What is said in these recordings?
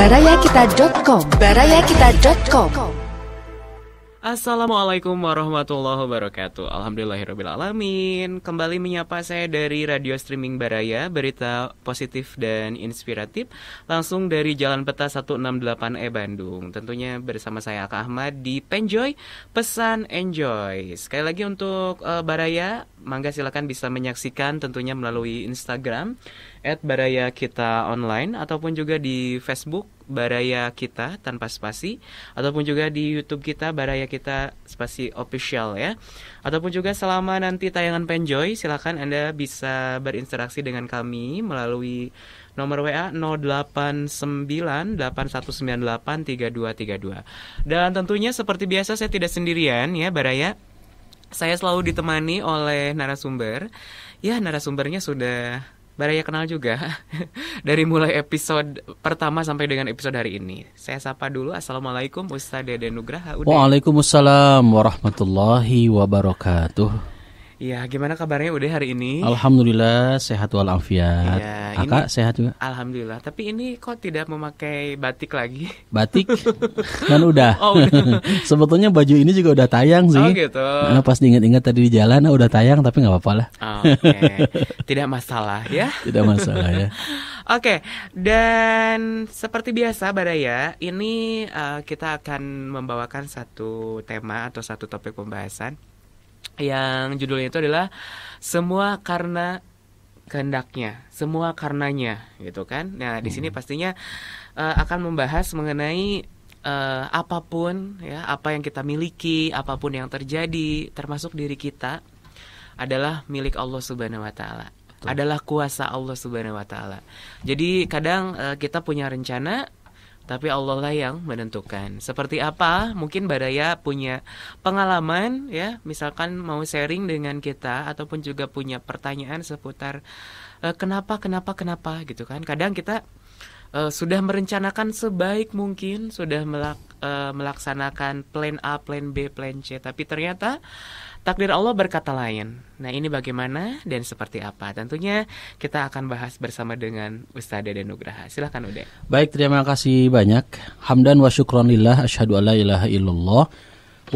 barayakita.com. Assalamualaikum warahmatullahi wabarakatuh. Alhamdulillahirrabbilalamin. Kembali menyapa saya dari radio streaming Baraya, berita positif dan inspiratif, langsung dari Jalan Peta 168E Bandung. Tentunya bersama saya Kak Ahmad di Penjoy, pesan enjoy. Sekali lagi untuk Baraya, mangga silakan bisa menyaksikan tentunya melalui Instagram @barayakitaonline ataupun juga di Facebook Baraya Kita tanpa spasi, ataupun juga di YouTube kita Baraya Kita spasi official ya. Ataupun juga selama nanti tayangan Penjoy, silakan Anda bisa berinteraksi dengan kami melalui nomor WA 0898198322. Dan tentunya seperti biasa saya tidak sendirian ya Baraya. Saya selalu ditemani oleh narasumber. Ya, narasumbernya sudah Baraya kenal juga dari mulai episode pertama sampai dengan episode hari ini. Saya sapa dulu. Assalamualaikum Ustaz Dede Nugraha. Waalaikumsalam warahmatullahi wabarakatuh. Ya, gimana kabarnya udah hari ini? Alhamdulillah sehat walafiat. Ya, Kakak sehat juga? Alhamdulillah. Tapi ini kok tidak memakai batik lagi? Batik? Kan udah. Oh, udah. Sebetulnya baju ini juga udah tayang sih. Oh gitu. Nah, pas diingat-ingat tadi di jalan udah tayang, tapi gak apa-apa lah. Oke. Tidak masalah ya. Tidak masalah ya. Oke, dan seperti biasa Baraya, ini kita akan membawakan satu tema atau satu topik pembahasan yang judulnya itu adalah semua karena kehendaknya, semua karenanya, gitu kan? Nah, di sini pastinya akan membahas mengenai apapun ya, apa yang kita miliki, apapun yang terjadi, termasuk diri kita adalah milik Allah Subhanahu wa taala. Adalah kuasa Allah Subhanahu wa taala. Jadi kadang kita punya rencana, tapi Allah lah yang menentukan. Seperti apa? Mungkin Baraya punya pengalaman ya, misalkan mau sharing dengan kita ataupun juga punya pertanyaan seputar kenapa gitu kan. Kadang kita sudah merencanakan sebaik mungkin, sudah melaksanakan plan A, plan B, plan C, tapi ternyata takdir Allah berkata lain. Nah, ini bagaimana dan seperti apa? Tentunya kita akan bahas bersama dengan Ustaz Dede Nugraha. Silakan Ude. Baik, terima kasih banyak. Hamdan wa syukran lillah, asyhadu an la ilaha illallah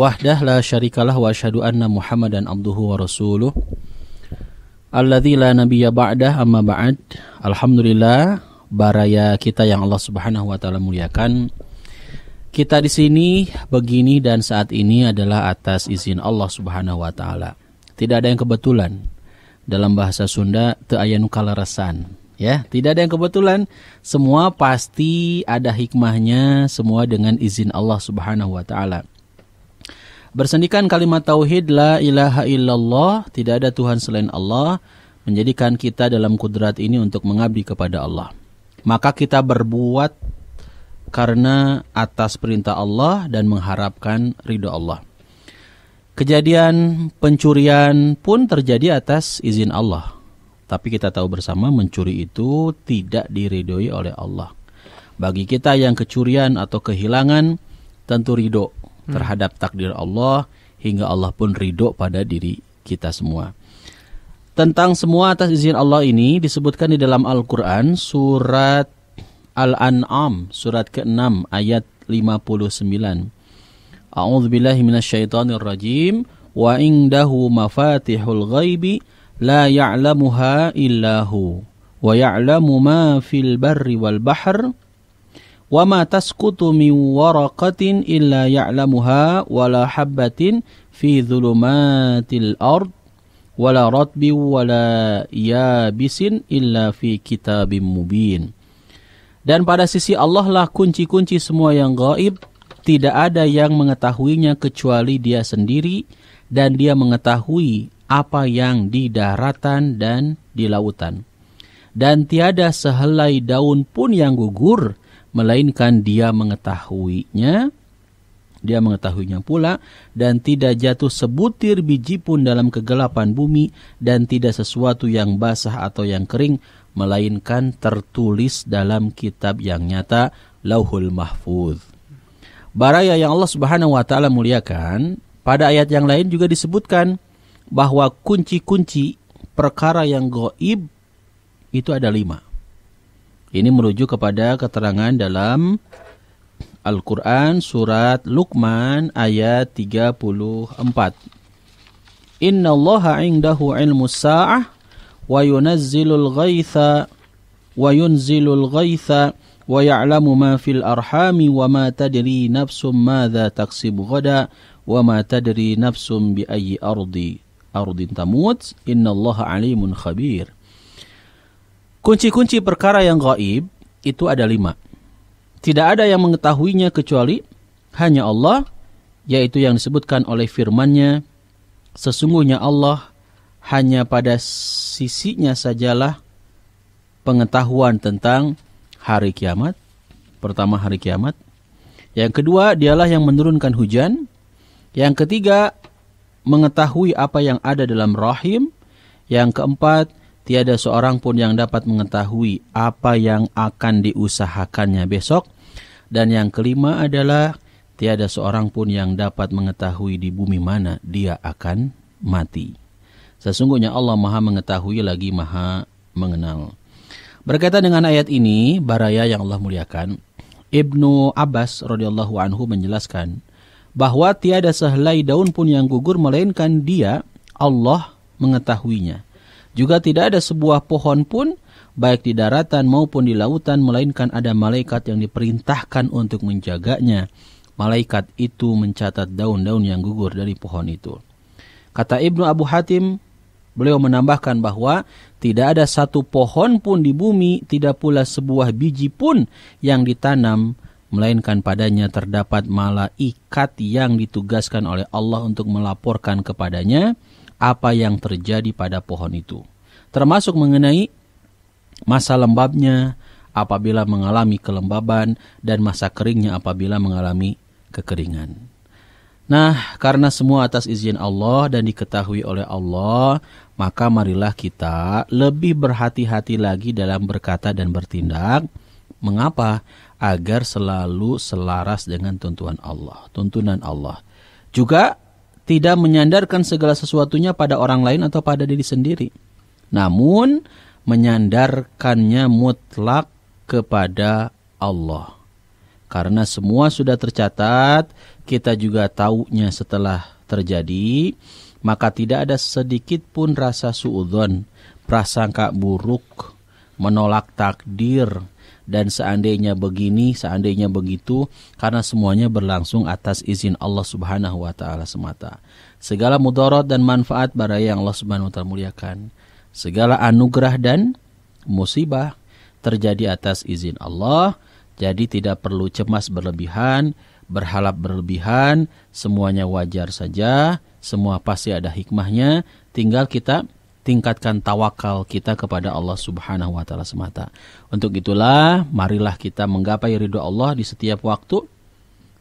wahdah la syarikalah wa asyhadu anna Muhammadan abduhu wa rasuluh. Alladzi la nabiyya ba'dah, amma ba'd. Alhamdulillah, Baraya kita yang Allah Subhanahu wa taala muliakan. Kita di sini begini dan saat ini adalah atas izin Allah Subhanahu wa taala. Tidak ada yang kebetulan. Dalam bahasa Sunda teu aya nu kaleresan, ya. Tidak ada yang kebetulan. Semua pasti ada hikmahnya, semua dengan izin Allah Subhanahu wa taala. Bersendikan kalimat tauhid la ilaha illallah, tidak ada Tuhan selain Allah, menjadikan kita dalam kudrat ini untuk mengabdi kepada Allah. Maka kita berbuat karena atas perintah Allah dan mengharapkan ridho Allah. Kejadian pencurian pun terjadi atas izin Allah. Tapi kita tahu bersama mencuri itu tidak diridhoi oleh Allah. Bagi kita yang kecurian atau kehilangan, tentu ridho terhadap takdir Allah, hingga Allah pun ridho pada diri kita semua. Tentang semua atas izin Allah ini disebutkan di dalam Al-Quran, surat Al-An'am, surat ke-6 ayat 59. A'udzubillahi minasyaitonirrajim. Wa indahu mafatihul ghaibi la ya'lamuha illahu wa ya'lamu ma fil barri wal bahr wa ma tasqutu min waraqatin illa ya'lamuha wa la habbatin fi dhulumatil ard wala ratbi wala yabisin illa fi kitabim mubin. Dan pada sisi Allah lah kunci-kunci semua yang gaib, tidak ada yang mengetahuinya kecuali Dia sendiri, dan Dia mengetahui apa yang di daratan dan di lautan. Dan tiada sehelai daun pun yang gugur, melainkan Dia mengetahuinya. Dia mengetahuinya pula, dan tidak jatuh sebutir biji pun dalam kegelapan bumi, dan tidak sesuatu yang basah atau yang kering, melainkan tertulis dalam kitab yang nyata, Lauhul Mahfuz. Baraya yang Allah Subhanahu wa taala muliakan, pada ayat yang lain juga disebutkan bahwa kunci-kunci perkara yang gaib itu ada 5. Ini merujuk kepada keterangan dalam Al-Quran surat Luqman ayat 34. Inna allaha indahu ilmus sa'ah wa yunazzilul ghaitha wa ya'lamu ma fil arhami wa ma tadri nafsum madza taksibu ghadan wa ma tadri nafsum bi ayyi ardin tamut innallaha alimun khabir. Kunci-kunci perkara yang gaib itu ada 5. Tidak ada yang mengetahuinya kecuali hanya Allah, yaitu yang disebutkan oleh firman-Nya, sesungguhnya Allah hanya pada sisinya sajalah pengetahuan tentang hari kiamat. Pertama, hari kiamat. Yang kedua, dialah yang menurunkan hujan. Yang ketiga, mengetahui apa yang ada dalam rahim. Yang keempat, tiada seorang pun yang dapat mengetahui apa yang akan diusahakannya besok. Dan yang kelima adalah tiada seorang pun yang dapat mengetahui di bumi mana dia akan mati. Sesungguhnya Allah Maha mengetahui lagi Maha mengenal. Berkaitan dengan ayat ini, baraya yang Allah muliakan, Ibnu Abbas radhiyallahu anhu menjelaskan bahwa tiada sehelai daun pun yang gugur melainkan Dia, Allah, mengetahuinya. Juga tidak ada sebuah pohon pun, baik di daratan maupun di lautan, melainkan ada malaikat yang diperintahkan untuk menjaganya. Malaikat itu mencatat daun-daun yang gugur dari pohon itu. Kata Ibnu Abu Hatim, beliau menambahkan bahwa tidak ada satu pohon pun di bumi, tidak pula sebuah biji pun yang ditanam, melainkan padanya terdapat malaikat yang ditugaskan oleh Allah untuk melaporkan kepadanya apa yang terjadi pada pohon itu, termasuk mengenai masa lembabnya apabila mengalami kelembaban dan masa keringnya apabila mengalami kekeringan. Nah, karena semua atas izin Allah dan diketahui oleh Allah, maka marilah kita lebih berhati-hati lagi dalam berkata dan bertindak. Mengapa? Agar selalu selaras dengan tuntunan Allah. Juga tidak menyandarkan segala sesuatunya pada orang lain atau pada diri sendiri, namun menyandarkannya mutlak kepada Allah. Karena semua sudah tercatat, kita juga taunya setelah terjadi, maka tidak ada sedikit pun rasa suudzon, prasangka buruk, menolak takdir, dan seandainya begini, seandainya begitu, karena semuanya berlangsung atas izin Allah Subhanahu wa taala semata. Segala mudarat dan manfaat baraya yang Allah Subhanahu wa taala muliakan, segala anugerah dan musibah terjadi atas izin Allah. Jadi tidak perlu cemas berlebihan, berharap berlebihan, semuanya wajar saja, semua pasti ada hikmahnya, tinggal kita tingkatkan tawakal kita kepada Allah Subhanahu wa taala semata. Untuk itulah marilah kita menggapai ridho Allah di setiap waktu,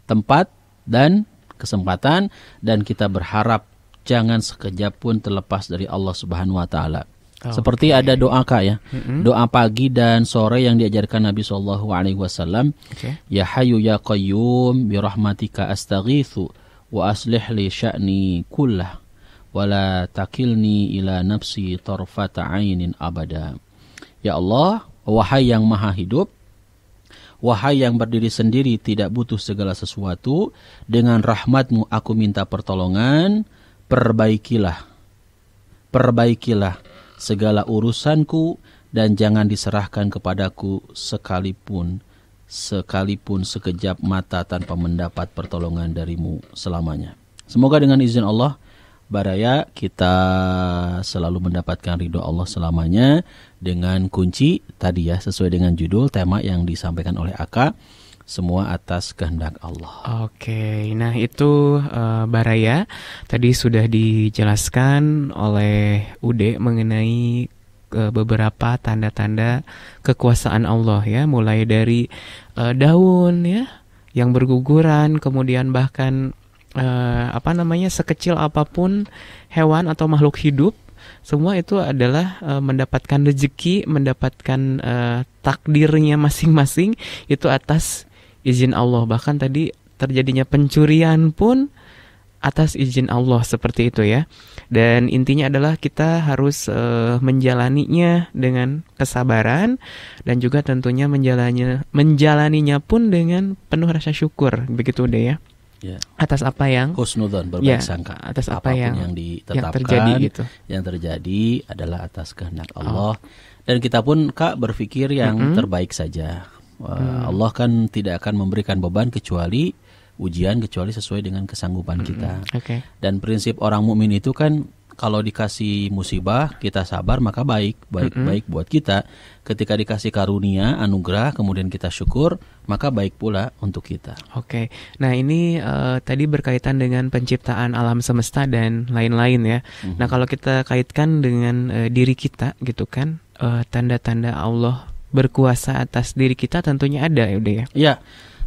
tempat dan kesempatan, dan kita berharap jangan sekejap pun terlepas dari Allah Subhanahu wa taala. Seperti ada doa Kak ya. Doa pagi dan sore yang diajarkan Nabi sallallahu alaihi wasallam. Ya Hayyu ya Qayyum bi rahmatika astaghitsu wa aslih li sya'ni kullah wa la takilni ila nafsi tarfata 'ainin abada. Ya Allah, wahai yang maha hidup, wahai yang berdiri sendiri tidak butuh segala sesuatu, dengan rahmat-Mu aku minta pertolongan, perbaikilah segala urusanku dan jangan diserahkan kepadaku sekalipun sekejap mata tanpa mendapat pertolongan darimu selamanya. Semoga dengan izin Allah baraya kita selalu mendapatkan ridho Allah selamanya dengan kunci tadi ya, sesuai dengan judul tema yang disampaikan oleh Aka, semua atas kehendak Allah. Oke, nah itu baraya tadi sudah dijelaskan oleh Ude mengenai beberapa tanda-tanda kekuasaan Allah ya, mulai dari daun ya yang berguguran, kemudian bahkan sekecil apapun hewan atau makhluk hidup, semua itu adalah mendapatkan rezeki, mendapatkan takdirnya masing-masing itu atas izin Allah. Bahkan tadi terjadinya pencurian pun atas izin Allah seperti itu ya. Dan intinya adalah kita harus menjalaninya dengan kesabaran dan juga tentunya menjalaninya pun dengan penuh rasa syukur, begitu deh ya. Ya. Atas apa yang Husnudzon, berbaik sangka. Atas apa yang ditetapkan, terjadi gitu. Yang terjadi adalah atas kehendak Allah. Dan kita pun Kak berpikir yang terbaik saja. Allah kan tidak akan memberikan beban kecuali ujian, kecuali sesuai dengan kesanggupan kita. Okay. Dan prinsip orang mukmin itu kan, kalau dikasih musibah kita sabar maka baik buat kita. Ketika dikasih karunia, anugerah, kemudian kita syukur, maka baik pula untuk kita. Oke. Nah, ini tadi berkaitan dengan penciptaan alam semesta dan lain-lain ya. Nah, kalau kita kaitkan dengan diri kita gitu kan, tanda-tanda Allah berkuasa atas diri kita tentunya ada ya udah ya. Iya.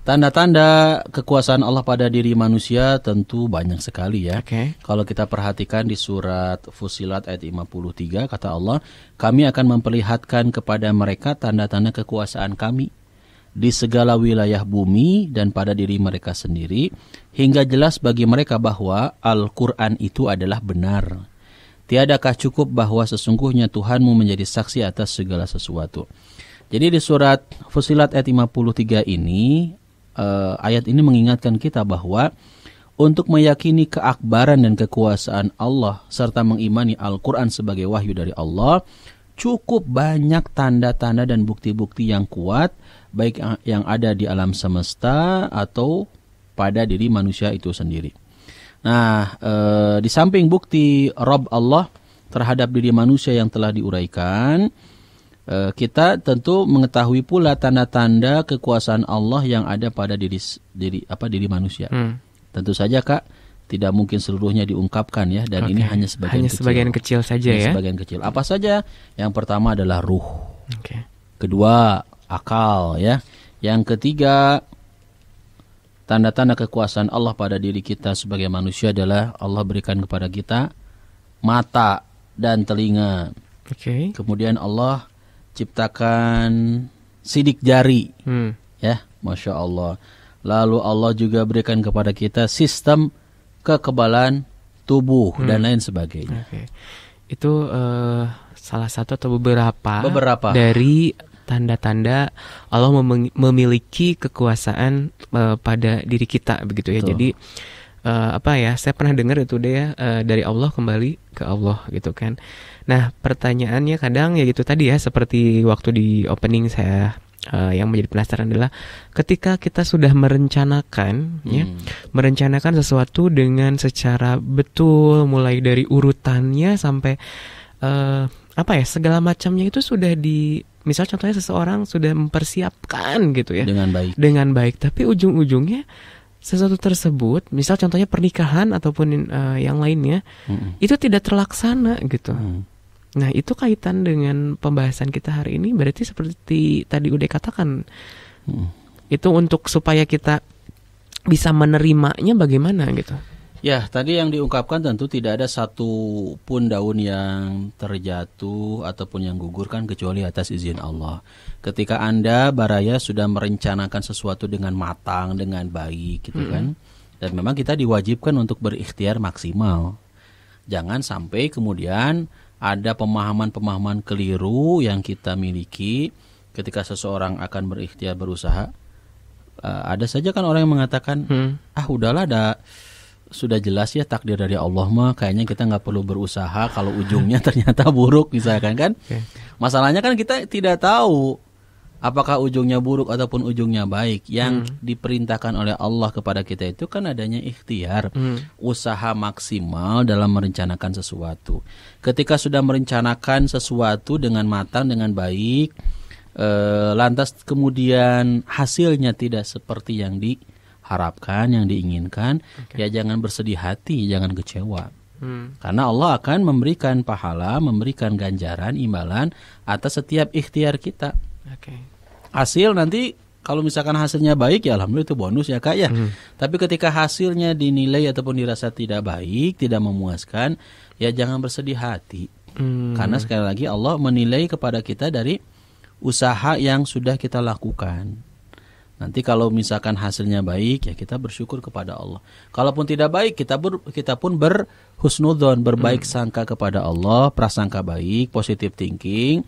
Tanda-tanda kekuasaan Allah pada diri manusia tentu banyak sekali ya. Okay. Kalau kita perhatikan di surat Fussilat ayat 53, kata Allah, kami akan memperlihatkan kepada mereka tanda-tanda kekuasaan kami di segala wilayah bumi dan pada diri mereka sendiri, hingga jelas bagi mereka bahwa Al-Quran itu adalah benar. Tiadakah cukup bahwa sesungguhnya Tuhanmu menjadi saksi atas segala sesuatu. Jadi di surat Fussilat ayat 53 ini, ayat ini mengingatkan kita bahwa untuk meyakini keakbaran dan kekuasaan Allah serta mengimani Al-Quran sebagai wahyu dari Allah, cukup banyak tanda-tanda dan bukti-bukti yang kuat, baik yang ada di alam semesta atau pada diri manusia itu sendiri. Nah, di samping bukti Rabb Allah terhadap diri manusia yang telah diuraikan, kita tentu mengetahui pula tanda-tanda kekuasaan Allah yang ada pada diri manusia. Tentu saja Kak, tidak mungkin seluruhnya diungkapkan ya, dan ini hanya sebagian kecil saja ya. Sebagian kecil. Apa saja? Yang pertama adalah ruh. Okay. Kedua, akal ya. Yang ketiga, tanda-tanda kekuasaan Allah pada diri kita sebagai manusia adalah Allah berikan kepada kita mata dan telinga. Okay. Kemudian Allah ciptakan sidik jari, ya, Masya Allah. Lalu Allah juga berikan kepada kita sistem kekebalan tubuh dan lain sebagainya. Okay. Itu salah satu atau beberapa dari tanda-tanda Allah memiliki kekuasaan pada diri kita, begitu ya. Betul. Jadi saya pernah dengar itu deh ya, dari Allah kembali ke Allah gitu kan. Nah, pertanyaannya kadang ya gitu tadi ya, seperti waktu di opening saya yang menjadi penasaran adalah ketika kita sudah merencanakan sesuatu dengan secara betul, mulai dari urutannya sampai segala macamnya itu sudah misal contohnya seseorang sudah mempersiapkan gitu ya dengan baik, tapi ujung-ujungnya sesuatu tersebut, misal contohnya pernikahan ataupun yang lainnya, itu tidak terlaksana gitu. Nah, itu kaitan dengan pembahasan kita hari ini, berarti seperti tadi udah katakan, itu untuk supaya kita bisa menerimanya bagaimana gitu. Ya, tadi yang diungkapkan tentu tidak ada satu pun daun yang terjatuh ataupun yang gugur kan kecuali atas izin Allah. Ketika Anda, Baraya, sudah merencanakan sesuatu dengan matang, dengan baik gitu kan. Dan memang kita diwajibkan untuk berikhtiar maksimal. Jangan sampai kemudian ada pemahaman-pemahaman keliru yang kita miliki ketika seseorang akan berikhtiar berusaha. Ada saja kan orang yang mengatakan, udahlah, sudah jelas ya takdir dari Allah mah, kayaknya kita nggak perlu berusaha kalau ujungnya ternyata buruk misalkan kan. Masalahnya kan kita tidak tahu apakah ujungnya buruk ataupun ujungnya baik. Yang diperintahkan oleh Allah kepada kita itu kan adanya ikhtiar, usaha maksimal dalam merencanakan sesuatu. Ketika sudah merencanakan sesuatu dengan matang, dengan baik, lantas kemudian hasilnya tidak seperti yang diharapkan, yang diinginkan, ya jangan bersedih hati, jangan kecewa. Karena Allah akan memberikan pahala, memberikan ganjaran, imbalan atas setiap ikhtiar kita. Hasil nanti kalau misalkan hasilnya baik ya alhamdulillah itu bonus ya Kak ya. Tapi ketika hasilnya dinilai ataupun dirasa tidak baik, tidak memuaskan, ya jangan bersedih hati. Karena sekali lagi Allah menilai kepada kita dari usaha yang sudah kita lakukan. Nanti kalau misalkan hasilnya baik, ya kita bersyukur kepada Allah. Kalaupun tidak baik, kita pun berhusnudzon, berbaik sangka kepada Allah, prasangka baik, positive thinking,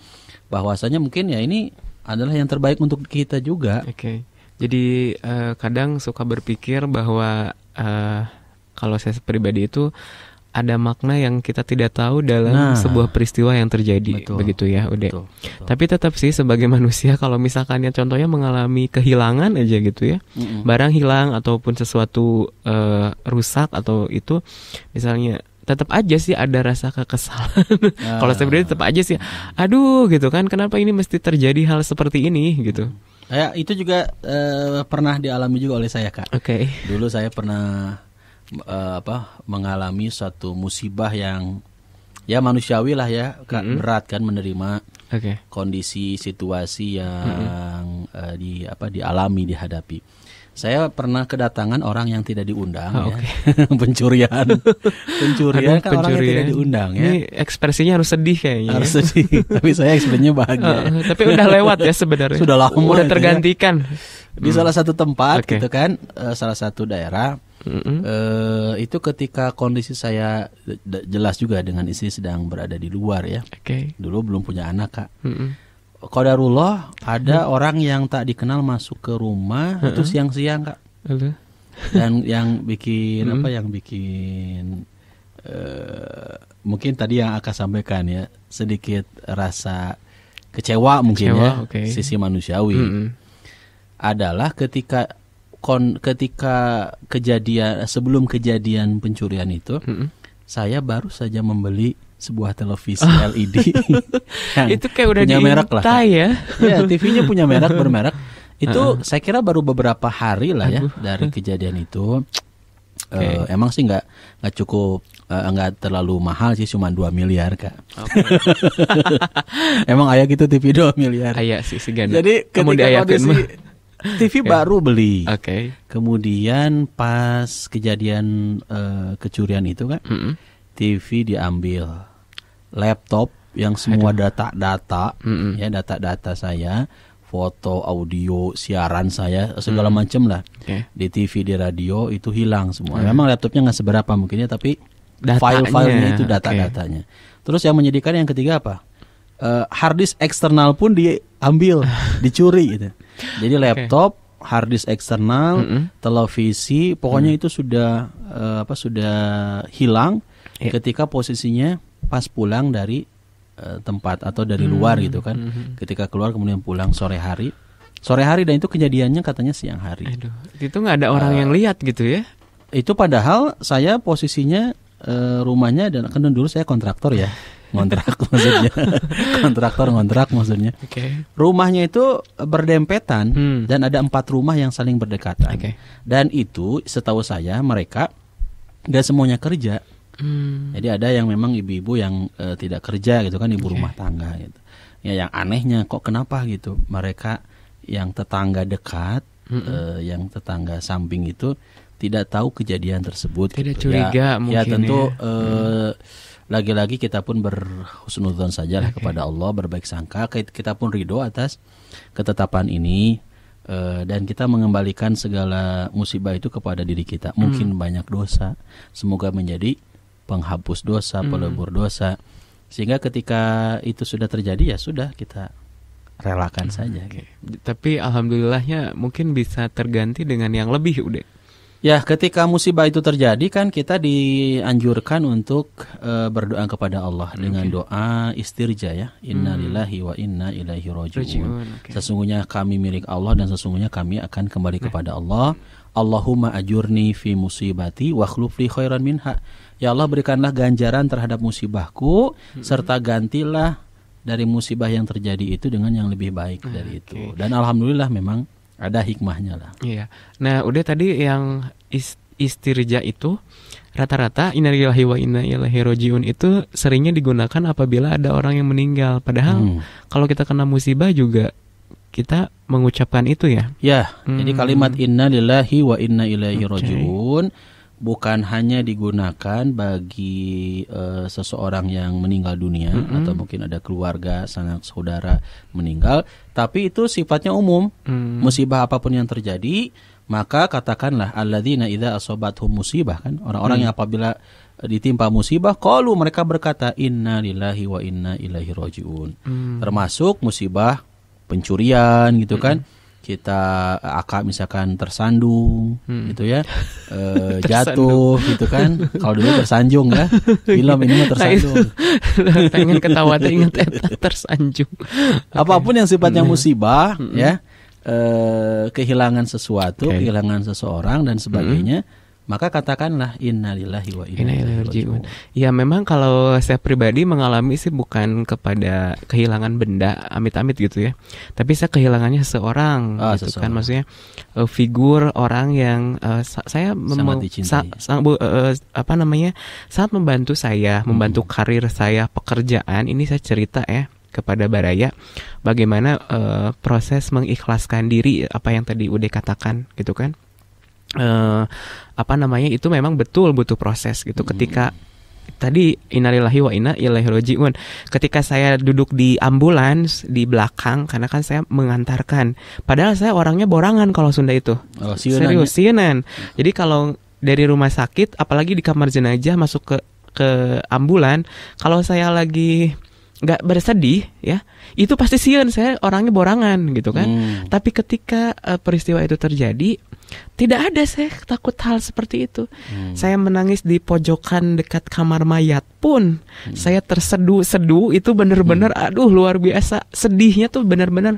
bahwasanya mungkin ya ini adalah yang terbaik untuk kita juga. Oke. Jadi kadang suka berpikir bahwa kalau saya pribadi itu ada makna yang kita tidak tahu dalam sebuah peristiwa yang terjadi. Betul, begitu ya, Ude. Betul. Tapi tetap sih sebagai manusia, kalau misalkan ya contohnya mengalami kehilangan aja gitu ya, barang hilang ataupun sesuatu rusak atau itu, misalnya tetap aja sih ada rasa kekesalan. Kalau saya pribadi tetap aja sih, aduh gitu kan, kenapa ini mesti terjadi hal seperti ini gitu. Itu juga pernah dialami juga oleh saya, Kak. Oke. Dulu saya pernah mengalami suatu musibah yang ya manusiawi lah ya, Kak, berat kan menerima kondisi situasi yang dialami, dihadapi. Saya pernah kedatangan orang yang tidak diundang, ya. Pencurian kan orang yang tidak diundang ya. Ini ekspresinya harus sedih kayaknya. Harus sedih, tapi saya ekspresinya bahagia. Tapi udah lewat ya sebenarnya. Sudah lama. Udah tergantikan. Ya. Di salah satu tempat gitu kan, salah satu daerah. Itu ketika kondisi saya jelas juga dengan istri sedang berada di luar ya. Dulu belum punya anak, Kak. Qadarullah ada orang yang tak dikenal masuk ke rumah itu siang-siang, Kak. Dan yang bikin mungkin tadi yang akan sampaikan ya, sedikit rasa kecewa mungkin ya, sisi manusiawi. Adalah ketika sebelum kejadian pencurian itu, saya baru saja membeli sebuah televisi LED. Itu kayak udah punya merek lah. Ya. Ya, TV-nya punya bermerek. Itu saya kira baru beberapa hari lah ya dari kejadian itu. Emang sih nggak cukup, nggak terlalu mahal sih, cuma 2 miliar, Kak. Emang ayah gitu TV 2 miliar. Ayah sih segala. Jadi ketika kondisi TV baru beli. Kemudian pas kejadian kecurian itu, Kak, TV diambil, laptop yang semua data-data, ya data-data saya, foto, audio, siaran saya, segala macam lah, di TV, di radio itu hilang semua. Memang laptopnya nggak seberapa mungkin ya, tapi file-filenya itu data-datanya. Terus yang menyedihkan yang ketiga apa? Harddisk eksternal pun diambil, dicuri gitu. Jadi laptop, harddisk eksternal, televisi, pokoknya itu sudah hilang ketika posisinya pas pulang dari tempat atau dari luar gitu kan. Ketika keluar kemudian pulang sore hari dan itu kejadiannya katanya siang hari. Aduh, itu nggak ada orang yang lihat gitu ya? Itu padahal saya posisinya rumahnya, dan kan dulu saya kontraktor ya. Ngontrak maksudnya. Rumahnya itu berdempetan dan ada 4 rumah yang saling berdekatan. Dan itu setahu saya mereka gak semuanya kerja. Jadi ada yang memang ibu-ibu yang tidak kerja gitu kan, ibu rumah tangga gitu. Ya, yang anehnya kok kenapa gitu mereka yang tetangga dekat, yang tetangga samping itu tidak tahu kejadian tersebut. Tidak gitu. Curiga mungkin. Ya tentu lagi-lagi kita pun berhusnudzon sajalah kepada Allah, berbaik sangka, kita pun ridho atas ketetapan ini, dan kita mengembalikan segala musibah itu kepada diri kita. Mungkin banyak dosa, semoga menjadi penghapus dosa, pelebur dosa, sehingga ketika itu sudah terjadi ya sudah, kita relakan saja. Tapi alhamdulillahnya mungkin bisa terganti dengan yang lebih udah. Ya, ketika musibah itu terjadi kan kita dianjurkan untuk berdoa kepada Allah dengan doa istirja ya. Inna lillahi wa inna ilaihi raji'un. Sesungguhnya kami milik Allah dan sesungguhnya kami akan kembali kepada Allah. Allahumma ajurni fi musibati wa akhluf li khairan minha. Ya Allah, berikanlah ganjaran terhadap musibahku serta gantilah dari musibah yang terjadi itu dengan yang lebih baik dari itu. Dan alhamdulillah memang ada hikmahnya lah. Iya. Nah, udah tadi yang istirja itu rata-rata innalillahi wa inna ilaihi rajiun itu seringnya digunakan apabila ada orang yang meninggal. Padahal kalau kita kena musibah juga kita mengucapkan itu ya. Ya, jadi kalimat innalillahi wa inna ilaihi rajiun bukan hanya digunakan bagi seseorang yang meninggal dunia atau mungkin ada keluarga, sanak saudara meninggal, tapi itu sifatnya umum. Musibah apapun yang terjadi, maka katakanlah alladzina idza asabathum musibah, kan orang-orang yang apabila ditimpa musibah qalu, mereka berkata inna lillahi wa inna ilaihi rajiun. Termasuk musibah pencurian gitu kan. Kita akak misalkan tersandung gitu ya, jatuh gitu kan. Kalau dulu tersanjung ya, film ini mah tersanjung. Pengen ketawa tuh inget tersanjung. Apapun yang sifatnya musibah ya, kehilangan sesuatu, kehilangan seseorang dan sebagainya, maka katakanlah innalillahi wa inna ilaihi rajiun. Ya memang kalau saya pribadi mengalami sih bukan kepada kehilangan benda amit-amit gitu ya, tapi saya kehilangannya seseorang gitu kan, maksudnya figur orang yang saya sangat membantu saya, membantu karir saya, pekerjaan. Ini saya cerita ya kepada Baraya bagaimana proses mengikhlaskan diri, apa yang tadi udah katakan gitu kan. Itu memang betul butuh proses gitu. Ketika tadi innalillahi wa inna ilaihi rajiun, ketika saya duduk di ambulans di belakang, karena kan saya mengantarkan, padahal saya orangnya borangan kalau Sunda itu, serius sieunan. Jadi kalau dari rumah sakit, apalagi di kamar jenazah masuk ke ambulan, kalau saya lagi nggak bersedih ya, itu pasti sieun, saya orangnya borangan gitu kan. Tapi ketika peristiwa itu terjadi, tidak ada saya takut hal seperti itu. Saya menangis di pojokan dekat kamar mayat pun saya terseduh-seduh, itu benar-benar aduh luar biasa sedihnya tuh benar-benar,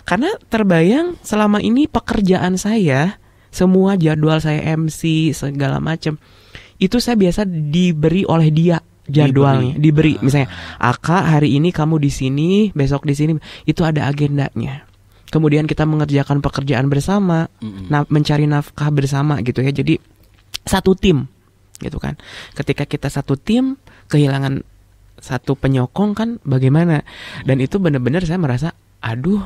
karena terbayang selama ini pekerjaan saya, semua jadwal saya MC segala macam itu saya biasa diberi oleh dia jadwalnya, diberi misalnya Aka hari ini kamu di sini, besok di sini, itu ada agendanya. Kemudian kita mengerjakan pekerjaan bersama, mencari nafkah bersama gitu ya. Jadi satu tim gitu kan. Ketika kita satu tim, kehilangan satu penyokong kan bagaimana? Dan itu benar-benar saya merasa, aduh,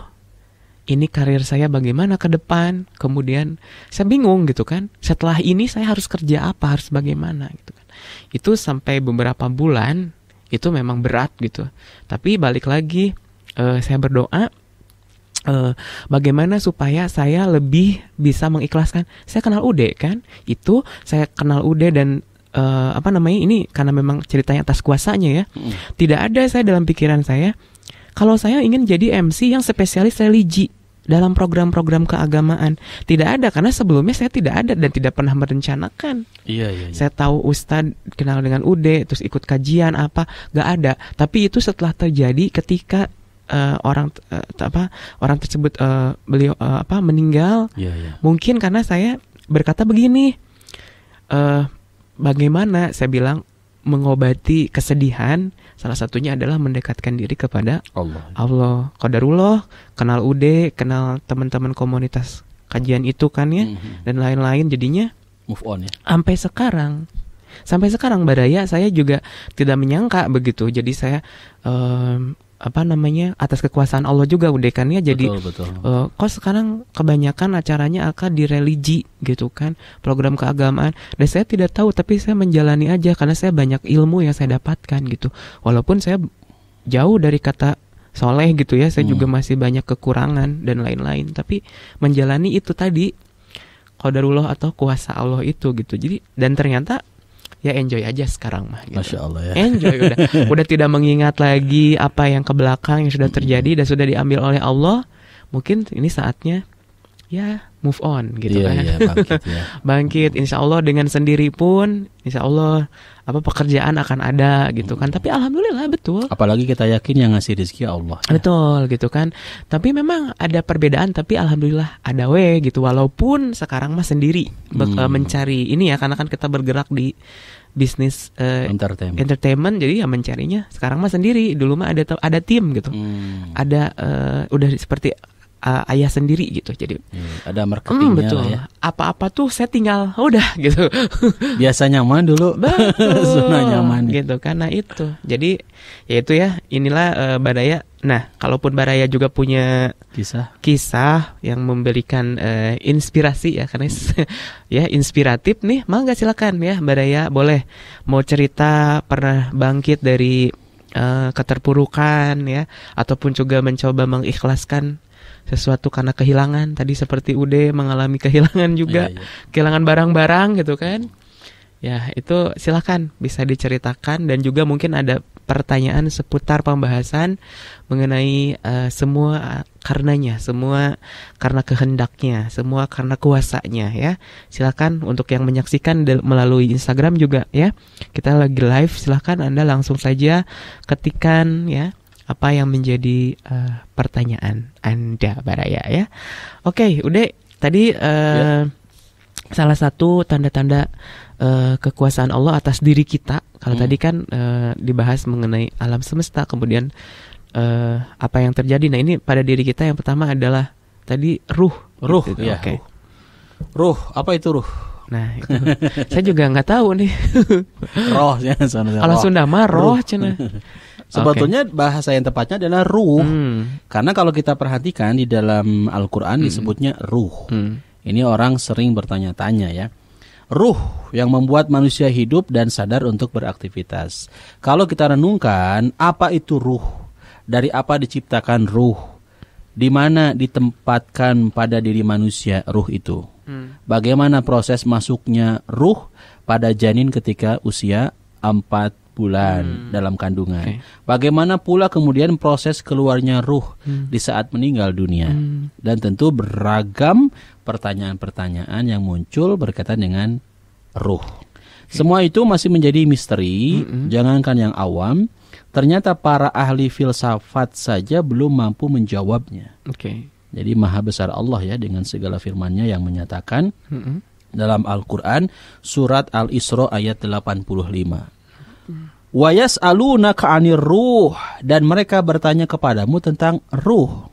ini karir saya bagaimana ke depan? Kemudian saya bingung gitu kan. Setelah ini saya harus kerja apa, harus bagaimana gitu kan. Itu sampai beberapa bulan itu memang berat gitu. Tapi balik lagi saya berdoa bagaimana supaya saya lebih bisa mengikhlaskan. Saya kenal Ude kan, itu saya kenal Ude dan ini karena memang ceritanya atas kuasanya ya. Tidak ada saya dalam pikiran saya kalau saya ingin jadi MC yang spesialis religi dalam program-program keagamaan. Tidak ada, karena sebelumnya saya tidak ada dan tidak pernah merencanakan. Iya. Saya tahu Ustadz, kenal dengan Ude, terus ikut kajian apa, gak ada. Tapi itu setelah terjadi ketika orang tersebut beliau meninggal. Mungkin karena saya berkata begini, bagaimana saya bilang mengobati kesedihan, salah satunya adalah mendekatkan diri kepada Allah. Qadarullah, kenal Ude, kenal teman-teman komunitas kajian itu kan ya, dan lain-lain, jadinya move on ya. Sampai sekarang Baraya saya juga tidak menyangka begitu. Jadi saya atas kekuasaan Allah juga udah kan ya. Jadi betul. Kok sekarang kebanyakan acaranya akan di religi gitu kan, program keagamaan, dan saya tidak tahu, tapi saya menjalani aja karena saya banyak ilmu yang saya dapatkan gitu. Walaupun saya jauh dari kata soleh gitu ya, saya juga masih banyak kekurangan dan lain-lain, tapi menjalani itu tadi qadarullah atau kuasa Allah itu gitu. Jadi dan ternyata ya enjoy aja sekarang mah gitu. Masya Allah ya. Enjoy udah tidak mengingat lagi apa yang ke belakang yang sudah terjadi dan sudah diambil oleh Allah. Mungkin ini saatnya ya move on gitu kan. Iya, bangkit ya. Bangkit, insya Allah dengan sendiri pun insya Allah pekerjaan akan ada gitu kan. Tapi alhamdulillah betul. Apalagi kita yakin yang ngasih rezeki Allah. Ya? Betul gitu kan. Tapi memang ada perbedaan, tapi alhamdulillah ada gitu. Walaupun sekarang mah sendiri mencari ini ya, karena kan kita bergerak di bisnis entertainment, jadi ya mencarinya sekarang mah sendiri. Dulu mah ada tim gitu. Ada udah seperti ayah sendiri gitu. Jadi ada marketingnya betul. lah ya. Apa-apa tuh saya tinggal udah gitu. Biasa nyaman dulu. Betul. Zona nyaman gitu karena itu. Jadi ya itu ya, inilah Baraya. Nah, kalaupun Baraya juga punya kisah yang memberikan inspirasi ya, karena ya inspiratif nih, mangga silakan ya Baraya, boleh mau cerita pernah bangkit dari keterpurukan ya, ataupun juga mencoba mengikhlaskan sesuatu karena kehilangan, tadi seperti Ude mengalami kehilangan juga, kehilangan barang-barang gitu kan. Ya, itu silakan bisa diceritakan, dan juga mungkin ada pertanyaan seputar pembahasan mengenai semua karenanya, semua karena kehendaknya, semua karena kuasanya ya. Silakan untuk yang menyaksikan melalui Instagram juga ya. Kita lagi live, silakan Anda langsung saja ketikan ya apa yang menjadi pertanyaan Anda Baraya ya. Oke, udah tadi salah satu tanda-tanda kekuasaan Allah atas diri kita. Kalau tadi kan dibahas mengenai alam semesta, kemudian apa yang terjadi. Nah, ini pada diri kita yang pertama adalah tadi ruh. Gitu. Ya. Oke. Ruh, apa itu ruh? Nah, itu. Saya juga nggak tahu nih. Roh ya, kalau Sunda mah roh cenah. Sebetulnya bahasa yang tepatnya adalah ruh. Karena kalau kita perhatikan di dalam Al-Qur'an disebutnya ruh. Ini orang sering bertanya-tanya ya. Ruh yang membuat manusia hidup dan sadar untuk beraktivitas. Kalau kita renungkan, apa itu ruh? Dari apa diciptakan ruh? Di mana ditempatkan pada diri manusia ruh itu? Bagaimana proses masuknya ruh pada janin ketika usia 4 bulan dalam kandungan? Bagaimana pula kemudian proses keluarnya ruh di saat meninggal dunia? Dan tentu beragam pertanyaan-pertanyaan yang muncul berkaitan dengan ruh. Semua itu masih menjadi misteri, jangankan yang awam, ternyata para ahli filsafat saja belum mampu menjawabnya. Jadi maha besar Allah ya dengan segala firman-Nya yang menyatakan dalam Al-Qur'an surat Al-Isra ayat 85. Wa yas'alunaka 'anir ruh, dan mereka bertanya kepadamu tentang ruh.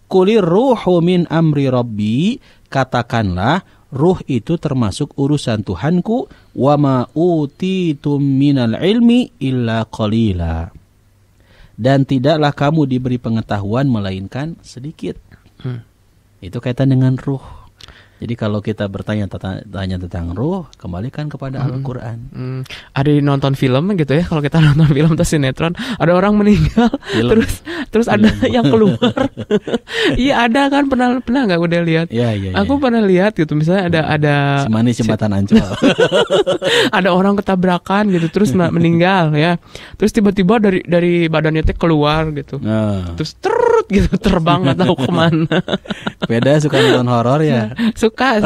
Qulir ruhu min amri rabbi, katakanlah ruh itu termasuk urusan Tuhanku, wa ma utitum minal ilmi illa qalila, dan tidaklah kamu diberi pengetahuan melainkan sedikit. Itu kaitan dengan ruh. Jadi kalau kita bertanya tentang ruh, kembalikan kepada Al-Qur'an. Ada di nonton film gitu ya. Kalau kita nonton film atau sinetron, ada orang meninggal, terus ada yang keluar. Iya, ada kan, pernah nggak udah lihat? Iya. Aku pernah lihat gitu, misalnya ada si manis jembatan Ancol. Ada orang ketabrakan gitu, terus meninggal ya. Terus tiba-tiba dari badannya teh keluar gitu. Terus gitu terbang nggak tahu kemana. Beda suka nonton horor ya. Suka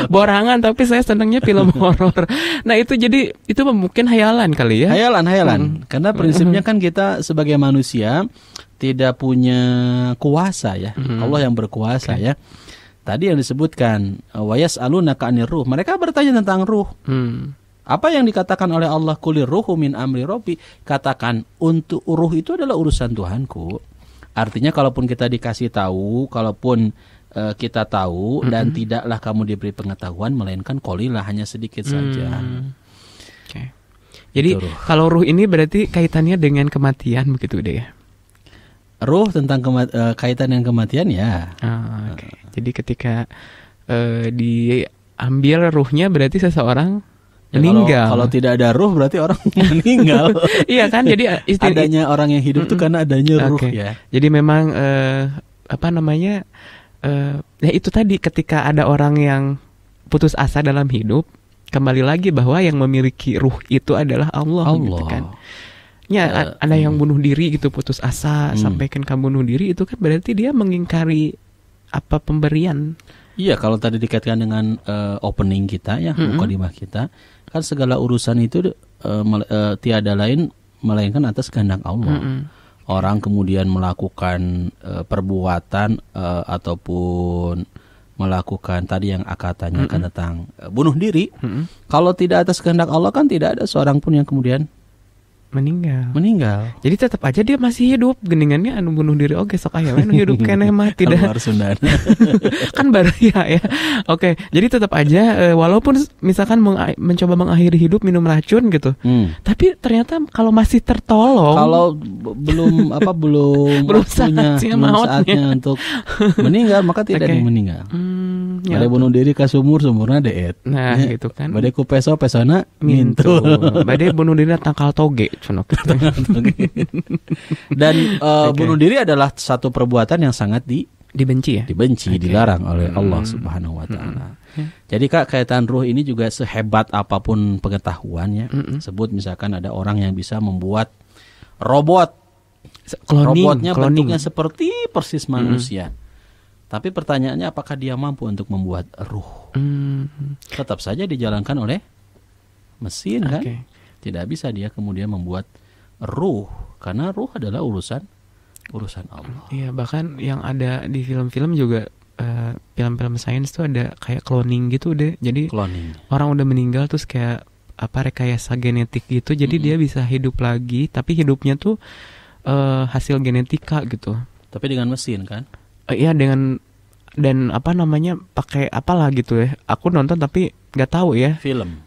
borangan, tapi saya senangnya film horor. Nah, itu jadi itu mungkin hayalan kali ya. Hayalan. Karena prinsipnya kan kita sebagai manusia tidak punya kuasa ya. Allah yang berkuasa ya. Tadi yang disebutkan wa yas'alunaka 'anir ruh. Mereka bertanya tentang ruh. Apa yang dikatakan oleh Allah, qulir ruhu min amri rabbi, katakan untuk ruh itu adalah urusan Tuhanku. Artinya kalaupun kita dikasih tahu, kalaupun kita tahu, dan tidaklah kamu diberi pengetahuan melainkan qalilah, hanya sedikit saja. Jadi kalau ruh ini berarti kaitannya dengan kematian begitu deh ya. Ruh tentang kaitan dengan kematian ya. Jadi ketika diambil ruhnya berarti seseorang meninggal. Kalau tidak ada ruh berarti orang meninggal. Iya kan, jadi adanya orang yang hidup itu karena adanya ruh ya. Jadi memang ya itu tadi, ketika ada orang yang putus asa dalam hidup, kembali lagi bahwa yang memiliki ruh itu adalah Allah. Gitu kan. Ya, ada yang bunuh diri gitu, putus asa sampai kan bunuh diri, itu kan berarti dia mengingkari apa pemberian. Iya, kalau tadi dikaitkan dengan opening kita ya, mukadimah kita, kan segala urusan itu tiada lain melainkan atas kehendak Allah. Orang kemudian melakukan perbuatan ataupun melakukan tadi yang Aka tanyakan tentang bunuh diri. Kalau tidak atas kehendak Allah kan tidak ada seorang pun yang kemudian meninggal. Jadi tetap aja dia masih hidup, geningannya anu bunuh diri oke sok aya we nu hidup keneh mah tidak. Keluar Sundana. Kan bahaya ya. Oke, jadi tetap aja walaupun misalkan mencoba mengakhiri hidup minum racun gitu. Tapi ternyata kalau masih tertolong, kalau belum belum saatnya untuk meninggal maka tidak ada yang meninggal. Bade bunuh diri ka sumurna deet. Nah, ya, gitu kan. Bade ku pesona ngintul. Bade bunuh diri tangkal toge cenok. Dan bunuh diri adalah satu perbuatan yang sangat dibenci, dilarang oleh Allah Subhanahu wa taala. Jadi Kak, kaitan ruh ini juga sehebat apapun pengetahuannya. Sebut misalkan ada orang yang bisa membuat robot. Robotnya bentuknya seperti persis manusia. Tapi pertanyaannya apakah dia mampu untuk membuat ruh? Tetap saja dijalankan oleh mesin kan? Tidak bisa dia kemudian membuat ruh, karena ruh adalah urusan Allah. Iya, bahkan yang ada di film-film juga film-film sains tuh ada kayak cloning gitu deh. Jadi orang udah meninggal terus kayak rekayasa genetik gitu. Jadi dia bisa hidup lagi, tapi hidupnya tuh hasil genetika gitu. Tapi dengan mesin kan? Iya, dan pakai apalah gitu ya. Aku nonton tapi nggak tahu ya. Film.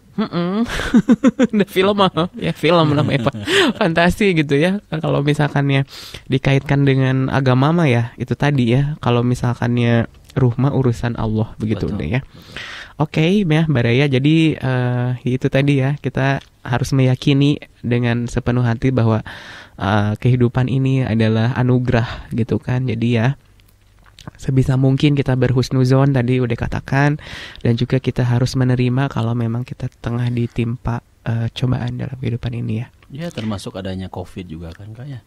Film ya, film namanya fantasi gitu ya. Kalau misalkannya dikaitkan dengan agama mah ya itu tadi ya. Kalau misalkannya ruh mah urusan Allah begitu udah ya. Oke, ya Baraya. Jadi itu tadi ya, kita harus meyakini dengan sepenuh hati bahwa kehidupan ini adalah anugerah gitu kan. Jadi ya sebisa mungkin kita berhusnuzon tadi udah katakan, dan juga kita harus menerima kalau memang kita tengah ditimpa cobaan dalam kehidupan ini ya. Ya, termasuk adanya COVID juga kan Kak ya.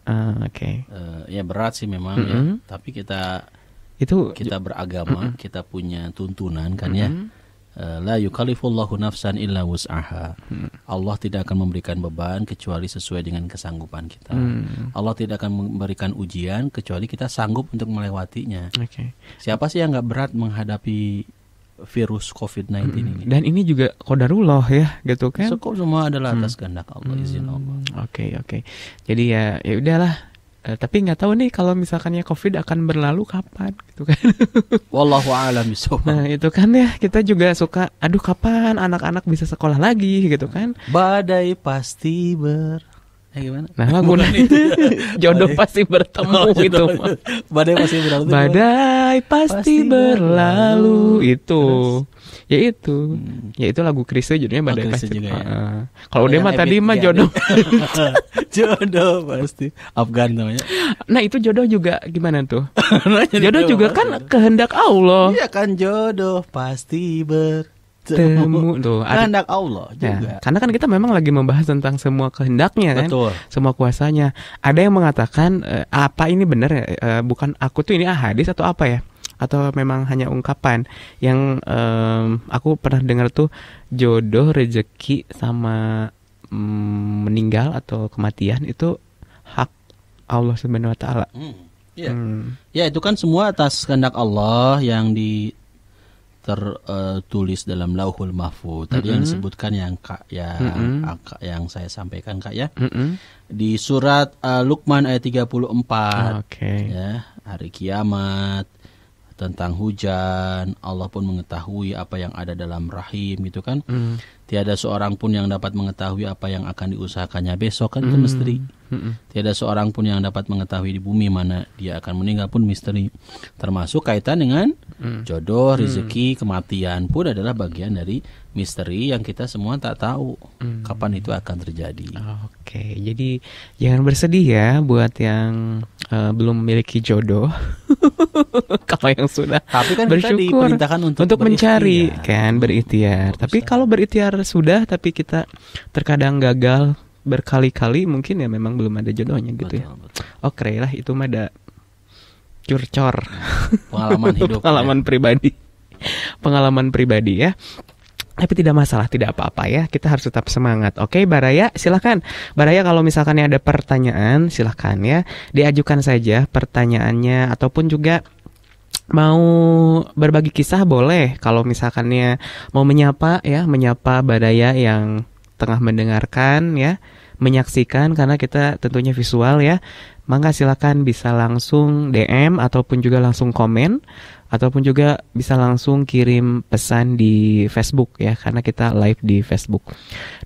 Ya berat sih memang ya, tapi kita beragama, kita punya tuntunan kan ya. La yukallifullahu nafsan illa wus'aha. Allah tidak akan memberikan beban kecuali sesuai dengan kesanggupan kita. Allah tidak akan memberikan ujian kecuali kita sanggup untuk melewatinya. Siapa sih yang gak berat menghadapi virus COVID-19 ini? Dan ini juga qadarullah ya, gitu kan? Semua adalah atas kehendak Allah, izin Allah. Oke. Jadi ya udahlah. Tapi nggak tahu nih kalau misalkannya COVID akan berlalu kapan gitu kan. Wallahu a'lam bishawab. Nah itu kan ya, kita juga suka aduh kapan anak-anak bisa sekolah lagi gitu kan. Badai pasti gimana? Nah lagu jodoh pasti bertemu gitu. Badai pasti berlalu. Badai pasti berlalu itu. Ya itu lagu Chrisye judulnya Badai Pasti juga ya. Kalau dia mah tadi mah jodoh. Jodoh pasti Afgan namanya. Nah itu jodoh juga gimana tuh? Jodoh juga kan kehendak Allah. Iya kan, jodoh pasti bertemu tuh. Kehendak Allah juga. Ya, karena kan kita memang lagi membahas tentang semua kehendaknya kan. Betul. Semua kuasanya. Ada yang mengatakan apa ini benar ya? Bukan aku tuh ini hadis atau apa ya? Atau memang hanya ungkapan yang aku pernah dengar tuh, jodoh, rezeki sama meninggal atau kematian itu hak Allah Subhanahu wa taala. Ya, itu kan semua atas kehendak Allah yang tertulis dalam Lauhul Mahfuz. Tadi yang disebutkan yang saya sampaikan Kak ya. Di surat Luqman ayat 34. Ya, hari kiamat, tentang hujan, Allah pun mengetahui apa yang ada dalam rahim gitu kan. Tiada seorang pun yang dapat mengetahui apa yang akan diusahakannya besok kan, itu misteri. Tiada seorang pun yang dapat mengetahui di bumi mana dia akan meninggal pun misteri. Termasuk kaitan dengan jodoh, rezeki, kematian pun adalah bagian dari misteri yang kita semua tak tahu kapan itu akan terjadi. Oke, jadi jangan bersedih ya buat yang belum memiliki jodoh. Kalau yang sudah, tapi kan bersyukur, kita diperintahkan untuk mencari kan, berikhtiar. Tapi kalau berikhtiar sudah tapi kita terkadang gagal berkali-kali, mungkin ya memang belum ada jodohnya gitu. Betul. Oke lah, itu mah ada curcor pengalaman hidup. Pengalaman pribadi ya. Tapi tidak masalah, tidak apa-apa ya. Kita harus tetap semangat. Oke, Baraya, silakan. Baraya, kalau misalkan ada pertanyaan, silakan ya. Diajukan saja pertanyaannya, ataupun juga mau berbagi kisah boleh. Kalau misalkannya mau menyapa Baraya yang tengah mendengarkan ya. menyaksikan karena kita tentunya visual ya, maka silakan bisa langsung DM ataupun juga langsung komen ataupun juga bisa langsung kirim pesan di Facebook ya, karena kita live di Facebook.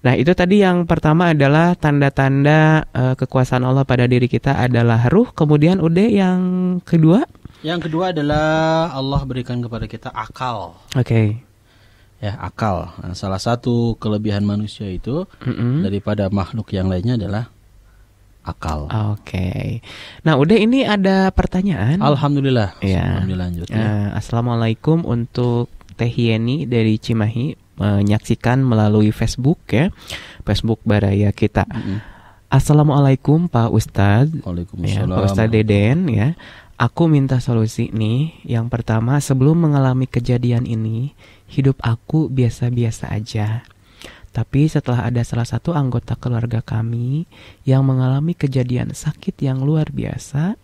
Nah, itu tadi yang pertama adalah tanda-tanda kekuasaan Allah pada diri kita adalah ruh. Kemudian udah yang kedua? Yang kedua adalah Allah berikan kepada kita akal. Oke. Ya, akal. Nah, salah satu kelebihan manusia itu daripada makhluk yang lainnya adalah akal. Oke. Nah, udah ini ada pertanyaan. Alhamdulillah. Ya. Alhamdulillah, lanjut ya. Assalamualaikum untuk Teh Yeni dari Cimahi, menyaksikan melalui Facebook ya. Facebook Baraya kita. Assalamualaikum Pak Ustadz. Waalaikumsalam. Ya, Pak Ustadz Deden ya. Aku minta solusi nih. Yang pertama, sebelum mengalami kejadian ini, hidup aku biasa-biasa aja. Tapi setelah ada salah satu anggota keluarga kami yang mengalami kejadian sakit yang luar biasa,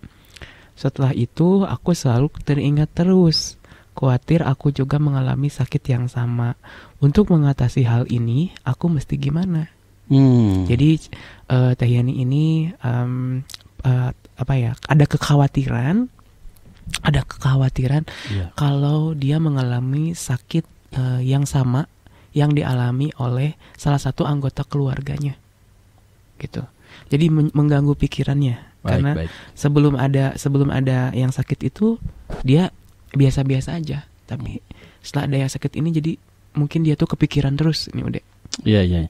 setelah itu aku selalu teringat terus. Khawatir aku juga mengalami sakit yang sama. Untuk mengatasi hal ini, aku mesti gimana? Jadi Teh Yani ini ada kekhawatiran kalau dia mengalami sakit yang sama yang dialami oleh salah satu anggota keluarganya, gitu. Jadi mengganggu pikirannya, karena sebelum ada yang sakit itu dia biasa-biasa aja, tapi setelah ada yang sakit ini jadi mungkin dia tuh kepikiran terus. Ini udah. Iya.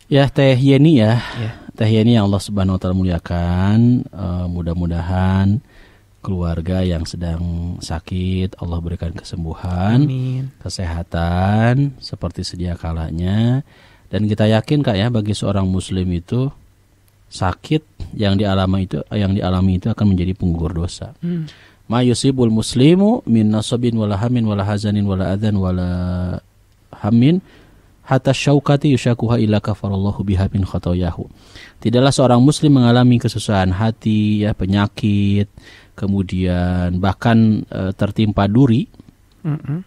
Ya, Teh Yeni ya. Teh Yeni yang Allah Subhanahu wa taala muliakan, mudah-mudahan keluarga yang sedang sakit Allah berikan kesembuhan, amin, kesehatan seperti sedia kalanya. Dan kita yakin Kak ya, bagi seorang muslim itu sakit yang dialami itu akan menjadi penggugur dosa. Ma yusibul muslimu min nasabin wala hamin wala hazanin wala adhan wala hamin hatta syaukati yushakuha illa kafarallahu biha min khatayahu. Tidaklah seorang muslim mengalami kesusahan hati, ya, penyakit, kemudian bahkan tertimpa duri,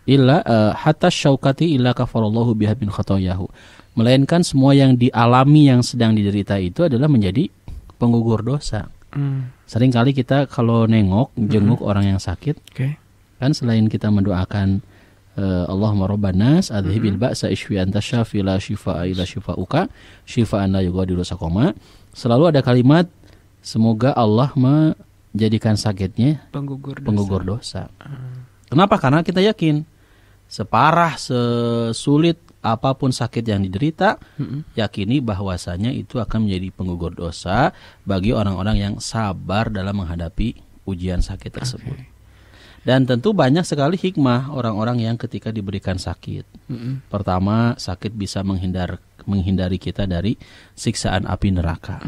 illa hatta syaukati illa kafarallahu biha min khatayahu. Melainkan semua yang dialami yang sedang diderita itu adalah menjadi penggugur dosa. Seringkali kita kalau jenguk orang yang sakit, kan selain kita mendoakan Allahumma rabbanas adhibil ba'sa ishfi anta syafi la shifaa illa shifauka shifaan la yughadiru saqama, selalu ada kalimat semoga Allah menjadikan sakitnya penggugur dosa. Kenapa? Karena kita yakin separah, sesulit apapun sakit yang diderita, yakini bahwasanya itu akan menjadi penggugur dosa bagi orang-orang yang sabar dalam menghadapi ujian sakit tersebut. Dan tentu banyak sekali hikmah orang-orang yang ketika diberikan sakit. Pertama, sakit bisa menghindari kita dari siksaan api neraka.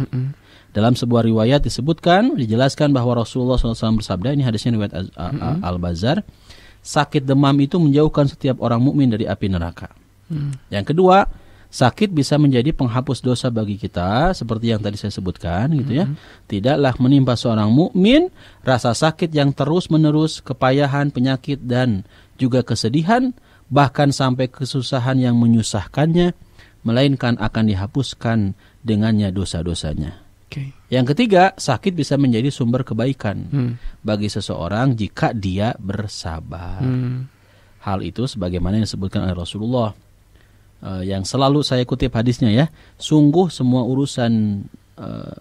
Dalam sebuah riwayat dijelaskan bahwa Rasulullah SAW bersabda, ini hadisnya riwayat Al-Bazzar, sakit demam itu menjauhkan setiap orang mukmin dari api neraka. Yang kedua, sakit bisa menjadi penghapus dosa bagi kita, seperti yang tadi saya sebutkan, gitu ya. Tidaklah menimpa seorang mukmin rasa sakit yang terus-menerus, kepayahan, penyakit, dan juga kesedihan, bahkan sampai kesusahan yang menyusahkannya, melainkan akan dihapuskan dengannya dosa-dosanya. Yang ketiga, sakit bisa menjadi sumber kebaikan bagi seseorang jika dia bersabar. Hal itu sebagaimana yang disebutkan oleh Rasulullah, yang selalu saya kutip hadisnya ya, sungguh semua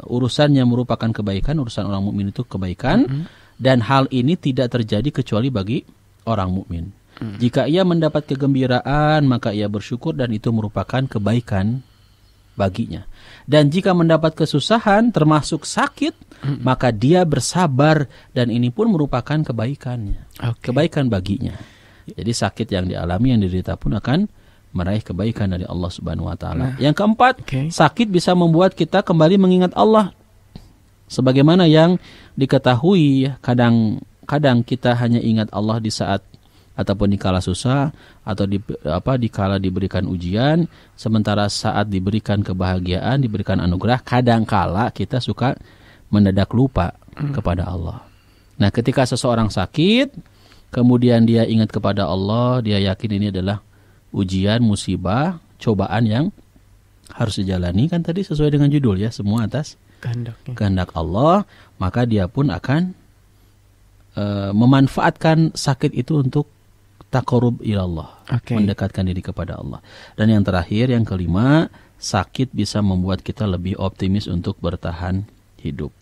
urusan yang merupakan kebaikan, urusan orang mukmin itu kebaikan, dan hal ini tidak terjadi kecuali bagi orang mukmin. Jika ia mendapat kegembiraan, maka ia bersyukur dan itu merupakan kebaikan baginya. Dan jika mendapat kesusahan termasuk sakit, maka dia bersabar dan ini pun merupakan kebaikannya, kebaikan baginya. Jadi sakit yang dialami, yang diderita pun akan meraih kebaikan dari Allah Subhanahu wa taala. Yang keempat, sakit bisa membuat kita kembali mengingat Allah. Sebagaimana yang diketahui, kadang kita hanya ingat Allah di saat ataupun di kala susah atau di kala diberikan ujian, sementara saat diberikan kebahagiaan, diberikan anugerah, kadangkala kita suka mendadak lupa kepada Allah. Nah, ketika seseorang sakit, kemudian dia ingat kepada Allah, dia yakin ini adalah ujian, musibah, cobaan yang harus dijalani kan tadi sesuai dengan judul ya, semua atas kehendak Allah, maka dia pun akan memanfaatkan sakit itu untuk taqarrub ilallah, mendekatkan diri kepada Allah. Dan yang terakhir, yang kelima, sakit bisa membuat kita lebih optimis untuk bertahan hidup.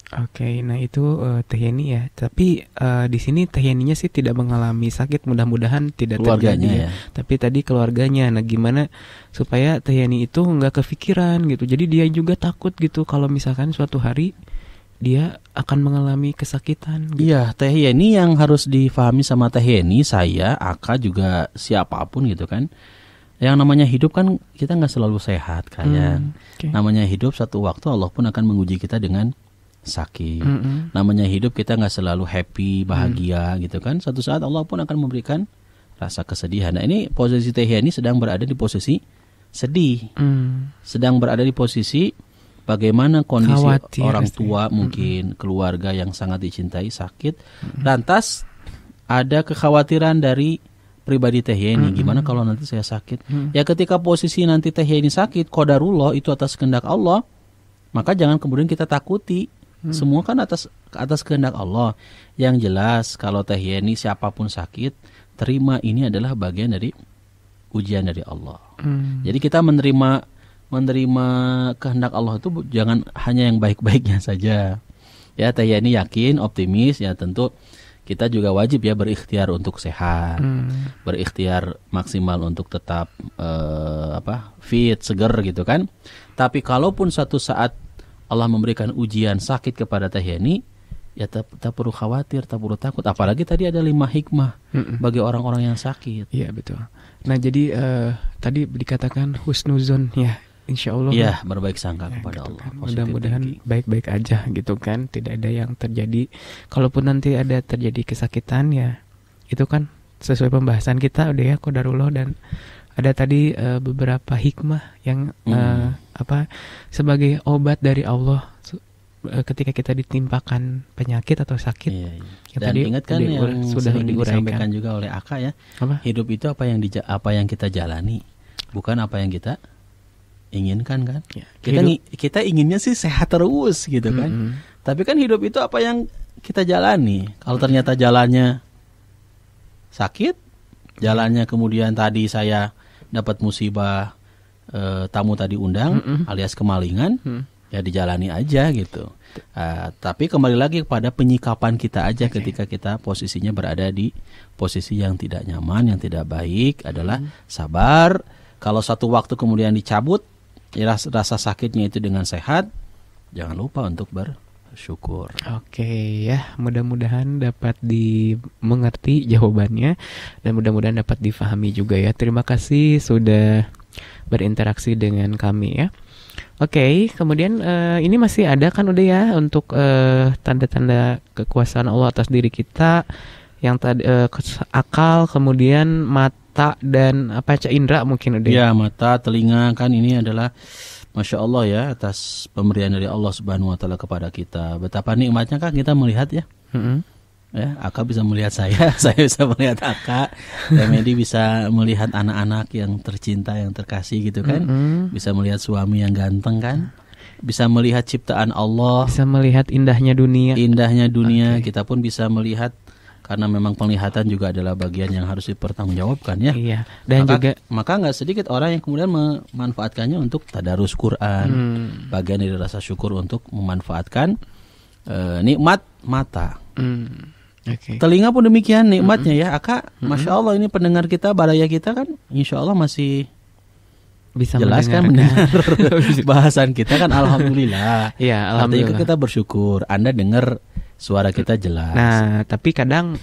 Nah itu Teh Yeni ya. Tapi di sini Teh Yeninya sih tidak mengalami sakit, mudah-mudahan tidak terjadi ya. Tapi tadi keluarganya. Nah gimana supaya Teh Yeni itu nggak kepikiran gitu. Jadi dia juga takut gitu kalau misalkan suatu hari dia akan mengalami kesakitan gitu. Iya, Teh Yeni yang harus difahami sama Teh Yeni, saya, Aka juga siapapun gitu kan. Yang namanya hidup kan kita nggak selalu sehat kayak. Namanya hidup satu waktu Allah pun akan menguji kita dengan sakit. Namanya hidup kita nggak selalu happy, bahagia gitu kan. Suatu saat Allah pun akan memberikan rasa kesedihan. Nah ini posisi Teh Yeni sedang berada di posisi sedih. Sedang berada di posisi bagaimana kondisi khawatir, orang tua mungkin keluarga yang sangat dicintai sakit. Lantas ada kekhawatiran dari pribadi Teh Yeni, gimana kalau nanti saya sakit? Ya ketika posisi nanti Teh Yeni sakit, qadarullah itu atas kehendak Allah, maka jangan kemudian kita takuti. Semua kan atas kehendak Allah. Yang jelas kalau Teh Yeni siapapun sakit, terima ini adalah bagian dari ujian dari Allah. Jadi kita menerima kehendak Allah itu jangan hanya yang baik-baiknya saja. Ya, Teh Yeni yakin, optimis, ya tentu kita juga wajib ya berikhtiar untuk sehat. Berikhtiar maksimal untuk tetap fit, seger gitu kan. Tapi kalaupun suatu saat Allah memberikan ujian sakit kepada Teh Yeni, ya tak perlu khawatir, tak perlu takut. Apalagi tadi ada 5 hikmah bagi orang-orang yang sakit. Iya, betul. Nah, jadi tadi dikatakan husnuzon ya. Insya Allah ya, berbaik sangka kepada gitu Allah kan. Mudah-mudahan baik-baik aja gitu kan. Tidak ada yang terjadi. Kalaupun nanti ada terjadi kesakitan ya itu kan sesuai pembahasan kita udah ya qadarullah. Dan ada tadi beberapa hikmah yang sebagai obat dari Allah ketika kita ditimpakan penyakit atau sakit. Dan ingat kan yang sudah disampaikan juga oleh Aka ya. Hidup itu apa yang kita jalani, bukan apa yang kita inginkan kan. Kita inginnya sih sehat terus gitu kan. Tapi kan hidup itu apa yang kita jalani. Kalau ternyata jalannya sakit, jalannya kemudian tadi saya dapat musibah, tamu tadi undang alias kemalingan, ya dijalani aja gitu. Tapi kembali lagi kepada penyikapan kita aja ketika kita posisinya berada di posisi yang tidak nyaman, yang tidak baik, adalah sabar. Kalau satu waktu kemudian dicabut rasa sakitnya itu dengan sehat, jangan lupa untuk bersyukur. Ya, mudah-mudahan dapat dimengerti jawabannya dan mudah-mudahan dapat difahami juga ya. Terima kasih sudah berinteraksi dengan kami ya. Kemudian ini masih ada kan udah ya untuk tanda-tanda kekuasaan Allah atas diri kita yang tadi akal, kemudian mata dan indera mungkin udah. Ya, mata, telinga kan ini adalah Masya Allah ya atas pemberian dari Allah Subhanahu Wa Taala kepada kita. Betapa nikmatnya kan kita melihat ya. Ya, Aka bisa melihat saya bisa melihat Aka, Medi bisa melihat anak-anak yang tercinta, yang terkasih gitu kan. Bisa melihat suami yang ganteng kan. Bisa melihat ciptaan Allah. Bisa melihat indahnya dunia. Kita pun bisa melihat. Karena memang penglihatan juga adalah bagian yang harus dipertanggungjawabkan ya. Iya. Dan maka nggak sedikit orang yang kemudian memanfaatkannya untuk tadarus Quran. Bagian dari rasa syukur untuk memanfaatkan nikmat mata. Telinga pun demikian nikmatnya ya. Aka, Masya Allah ini pendengar kita, baraya kita kan, Insya Allah masih bisa jelas kan mendengar bahasan kita kan. Alhamdulillah. Iya, alhamdulillah. Artinya kita bersyukur. Anda dengar suara kita jelas. Nah, tapi kadang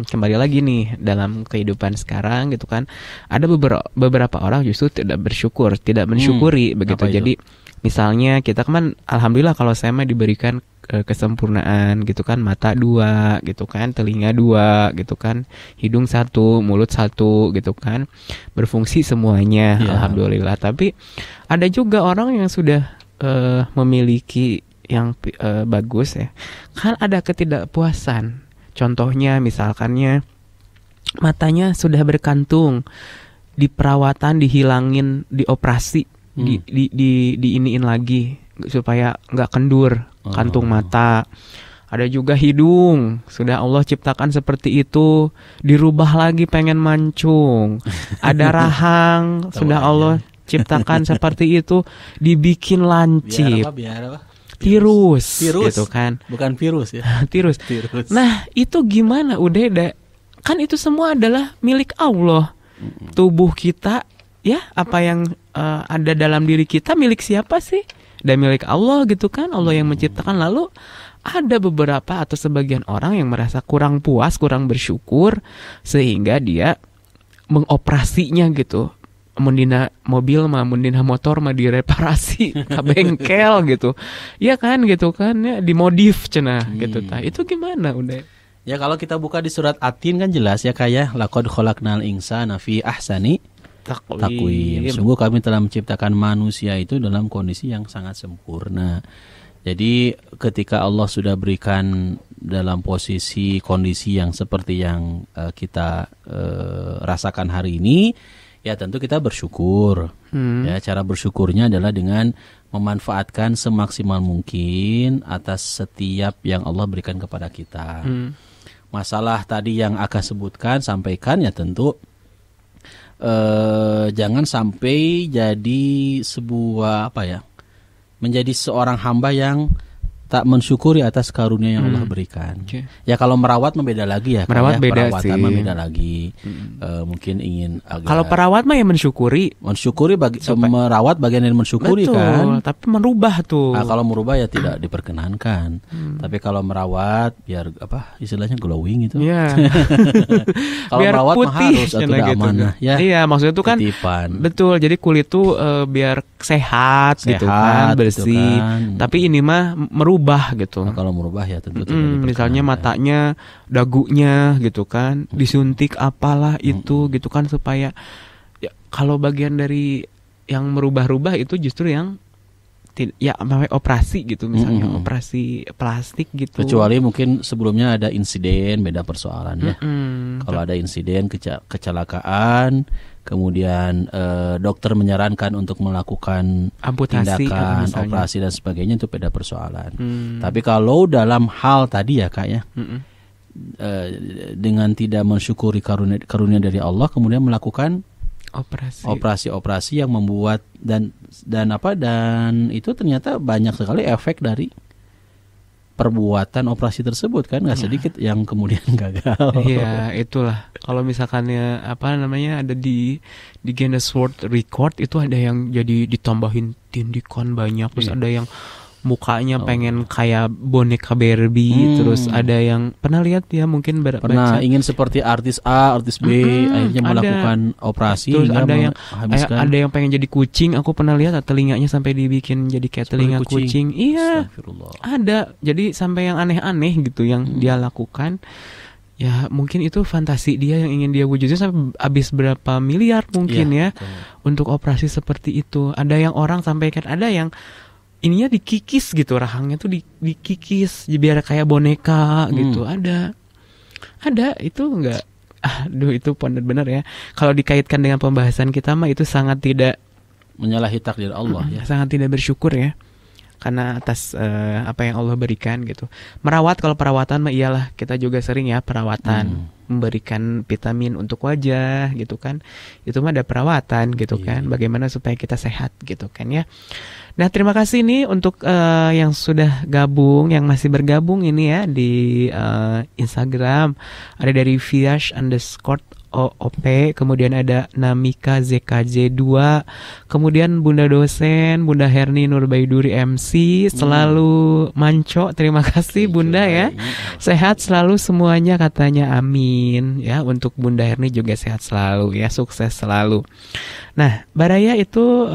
kembali lagi nih dalam kehidupan sekarang gitu kan, ada beberapa orang justru tidak bersyukur, tidak mensyukuri begitu. Jadi misalnya kita kan alhamdulillah kalau saya mah diberikan kesempurnaan gitu kan, mata 2 gitu kan, telinga 2 gitu kan, hidung 1, mulut 1 gitu kan, berfungsi semuanya alhamdulillah. Tapi ada juga orang yang sudah memiliki yang bagus ya, kan ada ketidakpuasan. Contohnya misalkannya matanya sudah berkantung, diperawatan, dihilangin, dioperasi diiniin lagi supaya nggak kendur kantung mata. Ada juga hidung, sudah Allah ciptakan seperti itu, dirubah lagi pengen mancung. Ada rahang, sudah Allah ciptakan seperti itu, dibikin lancip. Biar apa? Tirus, gitu kan? Bukan virus ya. Tirus. Nah, itu gimana udah kan itu semua adalah milik Allah. Tubuh kita, ya, apa yang ada dalam diri kita milik siapa sih? Dan milik Allah gitu kan? Allah yang menciptakan. Lalu ada beberapa atau sebagian orang yang merasa kurang puas, kurang bersyukur, sehingga dia mengoperasinya gitu. Mundina mobil mah, mundina motor mah direparasi ke bengkel gitu. Iya kan gitu kan, ya dimodif cenah gitu. Itu gimana udah? Ya kalau kita buka di surat At-Tin kan jelas ya, kayak laqad khalaqnal insana fi ahsani taqwim. Sungguh kami telah menciptakan manusia itu dalam kondisi yang sangat sempurna. Jadi ketika Allah sudah berikan dalam posisi kondisi yang seperti yang kita rasakan hari ini, ya tentu kita bersyukur. Ya, cara bersyukurnya adalah dengan memanfaatkan semaksimal mungkin atas setiap yang Allah berikan kepada kita. Masalah tadi yang Aka sebutkan, sampaikan, ya tentu jangan sampai jadi sebuah menjadi seorang hamba yang tak mensyukuri atas karunia yang Allah berikan. Ya kalau merawat membeda lagi ya. Merawat beda perawatan sih. beda lagi. Mungkin ingin agak. Kalau perawat mah ya mensyukuri. Merawat bagian dari mensyukuri. Betul, kan. Tapi merubah tuh. Nah, kalau merubah ya tidak diperkenankan. Tapi kalau merawat biar istilahnya glowing itu. Iya. Kalau biar merawat mah putih, harus atau tidak gitu. amanah ya. Iya, maksudnya itu kan titipan. Betul. Jadi kulit tuh biar sehat gitu kan, bersih. Gitu kan. Tapi ini mah merubah gitu. Nah, kalau merubah ya tentu tidak misalnya matanya, dagunya gitu kan, disuntik apalah itu gitu kan, supaya ya, kalau bagian dari yang merubah-rubah itu justru yang ya operasi gitu, misalnya operasi plastik gitu. Kecuali mungkin sebelumnya ada insiden, beda persoalan ya. Kalau ada insiden kecelakaan, kemudian dokter menyarankan untuk melakukan amputasi, tindakan operasi dan sebagainya, itu beda persoalan. Tapi kalau dalam hal tadi ya Kak ya, dengan tidak mensyukuri karunia dari Allah, kemudian melakukan operasi yang membuat dan itu ternyata banyak sekali efek dari perbuatan operasi tersebut kan, nggak sedikit yang kemudian gagal. Iya, itulah. Kalau misalkannya ada di Guinness World Record itu ada yang jadi ditambahin tindikan banyak, terus ada yang mukanya pengen kayak boneka Barbie, terus ada yang pernah lihat ya, mungkin pernah ingin seperti artis A, artis B, akhirnya melakukan operasi. Terus ada yang yang pengen jadi kucing, aku pernah lihat telinganya sampai dibikin jadi kayak telinga kucing. Iya, ada. Jadi sampai yang aneh-aneh gitu yang dia lakukan. Ya mungkin itu fantasi dia yang ingin dia wujudin, sampai habis berapa miliar mungkin untuk operasi seperti itu. Ada yang orang sampaikan, ada yang ininya dikikis gitu, rahangnya tuh dikikis biar kayak boneka gitu. Ada itu enggak, itu benar ya. Kalau dikaitkan dengan pembahasan kita mah itu sangat tidak menyalahi takdir Allah ya. Sangat tidak bersyukur ya, karena atas apa yang Allah berikan gitu. Merawat, kalau perawatan mah iyalah, kita juga sering ya perawatan, memberikan vitamin untuk wajah gitu kan. Itu mah ada perawatan gitu kan. Bagaimana supaya kita sehat gitu kan ya. Nah, terima kasih nih untuk yang sudah gabung, yang masih bergabung ini ya di Instagram. Ada dari Viash_OOP, kemudian ada Namika ZKJ2, kemudian Bunda Dosen, Bunda Herni Nurbaiduri MC, selalu manco. Terima kasih Bunda ya. Sehat selalu semuanya katanya, amin. Ya, untuk Bunda Herni juga sehat selalu ya, sukses selalu. Nah, Baraya itu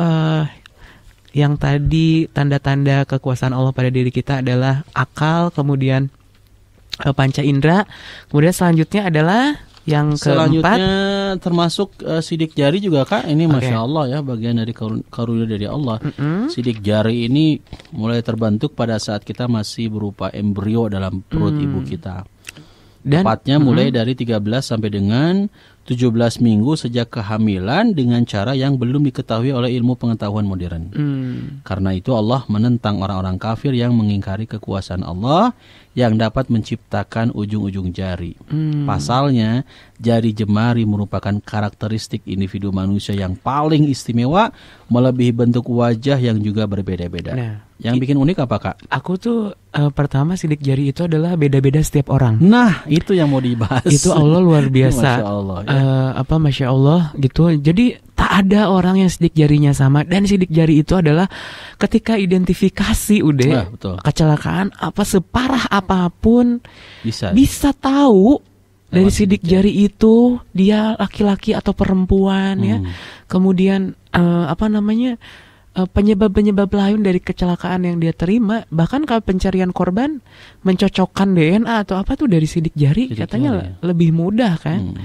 yang tadi tanda-tanda kekuasaan Allah pada diri kita adalah akal, kemudian panca indera, kemudian selanjutnya adalah yang keempat termasuk sidik jari juga Kak. Ini Masya Allah ya, bagian dari karunia dari Allah. Sidik jari ini mulai terbentuk pada saat kita masih berupa embrio dalam perut ibu kita. Dan tepatnya mulai dari 13 sampai dengan 17 minggu sejak kehamilan dengan cara yang belum diketahui oleh ilmu pengetahuan modern. Karena itu Allah menentang orang-orang kafir yang mengingkari kekuasaan Allah yang dapat menciptakan ujung-ujung jari. Pasalnya, jari jemari merupakan karakteristik individu manusia yang paling istimewa, melebihi bentuk wajah yang juga berbeda-beda. Nah, yang bikin unik apa, Kak? aku tuh pertama sidik jari itu adalah beda-beda setiap orang. Nah, itu yang mau dibahas. Itu Allah luar biasa. Masya Allah. Masya Allah gitu. Jadi tak ada orang yang sidik jarinya sama. Dan sidik jari itu adalah ketika identifikasi udah betul. kecelakaan apa separah apapun Bisa tahu dari lewat sidik jari itu dia laki-laki atau perempuan ya. Kemudian penyebab-penyebab lain dari kecelakaan yang dia terima, bahkan kalau pencarian korban mencocokkan DNA atau apa tuh dari sidik jari katanya lebih mudah kan.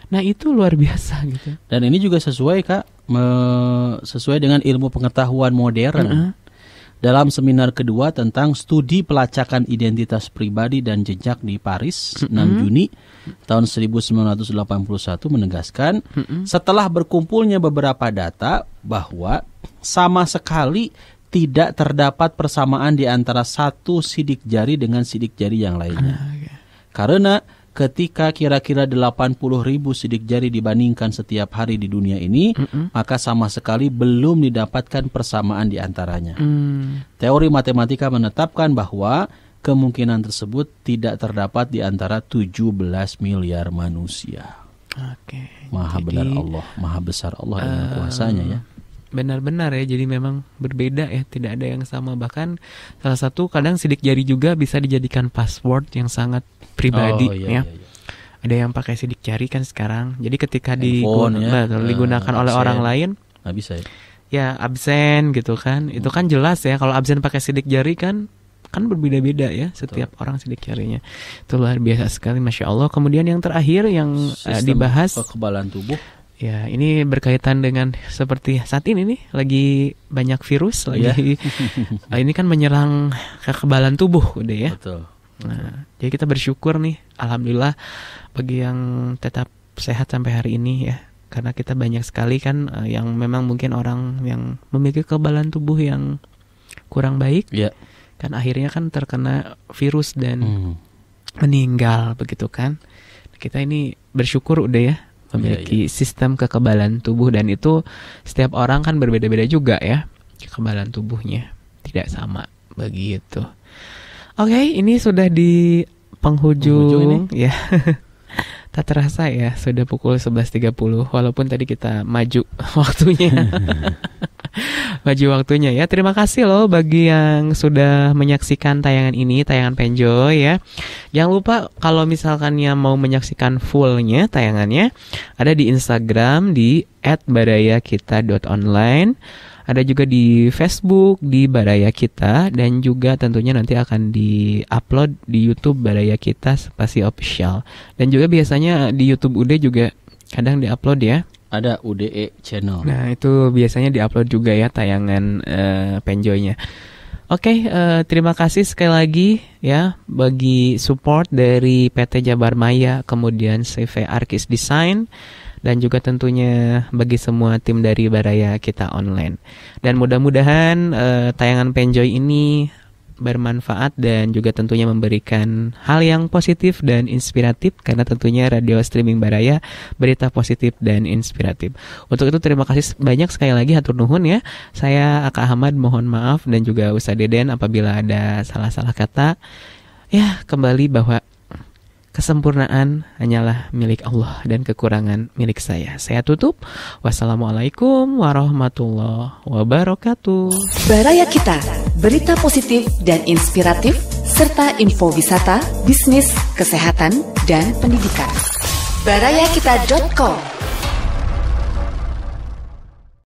Nah itu luar biasa gitu. Dan ini juga sesuai, Kak, sesuai dengan ilmu pengetahuan modern. Dalam seminar kedua tentang studi pelacakan identitas pribadi dan jejak di Paris 6 Juni tahun 1981 menegaskan setelah berkumpulnya beberapa data bahwa sama sekali tidak terdapat persamaan di antara satu sidik jari dengan sidik jari yang lainnya. Karena ketika kira-kira 80.000 sidik jari dibandingkan setiap hari di dunia ini, maka sama sekali belum didapatkan persamaan di antaranya. Teori matematika menetapkan bahwa kemungkinan tersebut tidak terdapat di antara 17 miliar manusia. Maha benar Allah, maha besar Allah dengan kuasanya ya. Benar-benar ya, jadi memang berbeda ya, tidak ada yang sama. Bahkan salah satu kadang sidik jari juga bisa dijadikan password yang sangat pribadi ya. Ada yang pakai sidik jari kan sekarang. Jadi ketika digunakan oleh orang lain, nggak bisa ya. Ya absen gitu kan. Itu kan jelas ya, kalau absen pakai sidik jari kan berbeda-beda ya setiap orang sidik jarinya. Itu luar biasa sekali, Masya Allah. Kemudian yang terakhir yang dibahas kekebalan tubuh. Ya, ini berkaitan dengan seperti saat ini nih, lagi banyak virus lagi. Ini kan menyerang kekebalan tubuh udah ya. Betul. Nah, jadi kita bersyukur nih, alhamdulillah bagi yang tetap sehat sampai hari ini ya. Karena kita banyak sekali kan yang memang mungkin orang yang memiliki kekebalan tubuh yang kurang baik. Kan akhirnya kan terkena virus dan meninggal begitu kan. Kita ini bersyukur udah ya, memiliki sistem kekebalan tubuh, dan itu setiap orang kan berbeda-beda juga ya kekebalan tubuhnya, tidak sama begitu. Oke, ini sudah di penghujung ya. Tak terasa ya sudah pukul 11.30 walaupun tadi kita maju waktunya. Maju waktunya ya. Terima kasih loh bagi yang sudah menyaksikan tayangan ini, tayangan Penjoy ya. Jangan lupa kalau misalkannya mau menyaksikan fullnya tayangannya, ada di Instagram di @badayakita.online. Ada juga di Facebook di Badaya Kita, dan juga tentunya nanti akan di-upload di YouTube Badaya Kita Spasi Official. Dan juga biasanya di YouTube UD juga kadang di-upload ya. Ada UDE channel. Nah, itu biasanya di-upload juga ya tayangan Penjoynya. Oke, terima kasih sekali lagi ya bagi support dari PT Jabar Maya, kemudian CV Arkis Design, dan juga tentunya bagi semua tim dari Badaya Kita Online. Dan mudah-mudahan tayangan Penjoy ini bermanfaat dan juga tentunya memberikan hal yang positif dan inspiratif, karena tentunya radio streaming Badaya berita positif dan inspiratif. Untuk itu terima kasih banyak sekali lagi, hatur nuhun ya. Saya Aka Ahmad mohon maaf, dan juga Ustaz Deden apabila ada salah-salah kata. Ya, kembali bahwa kesempurnaan hanyalah milik Allah dan kekurangan milik saya. Saya tutup. Wassalamualaikum warahmatullahi wabarakatuh. Badaya Kita, berita positif dan inspiratif, serta info wisata, bisnis, kesehatan, dan pendidikan. Badayakita.com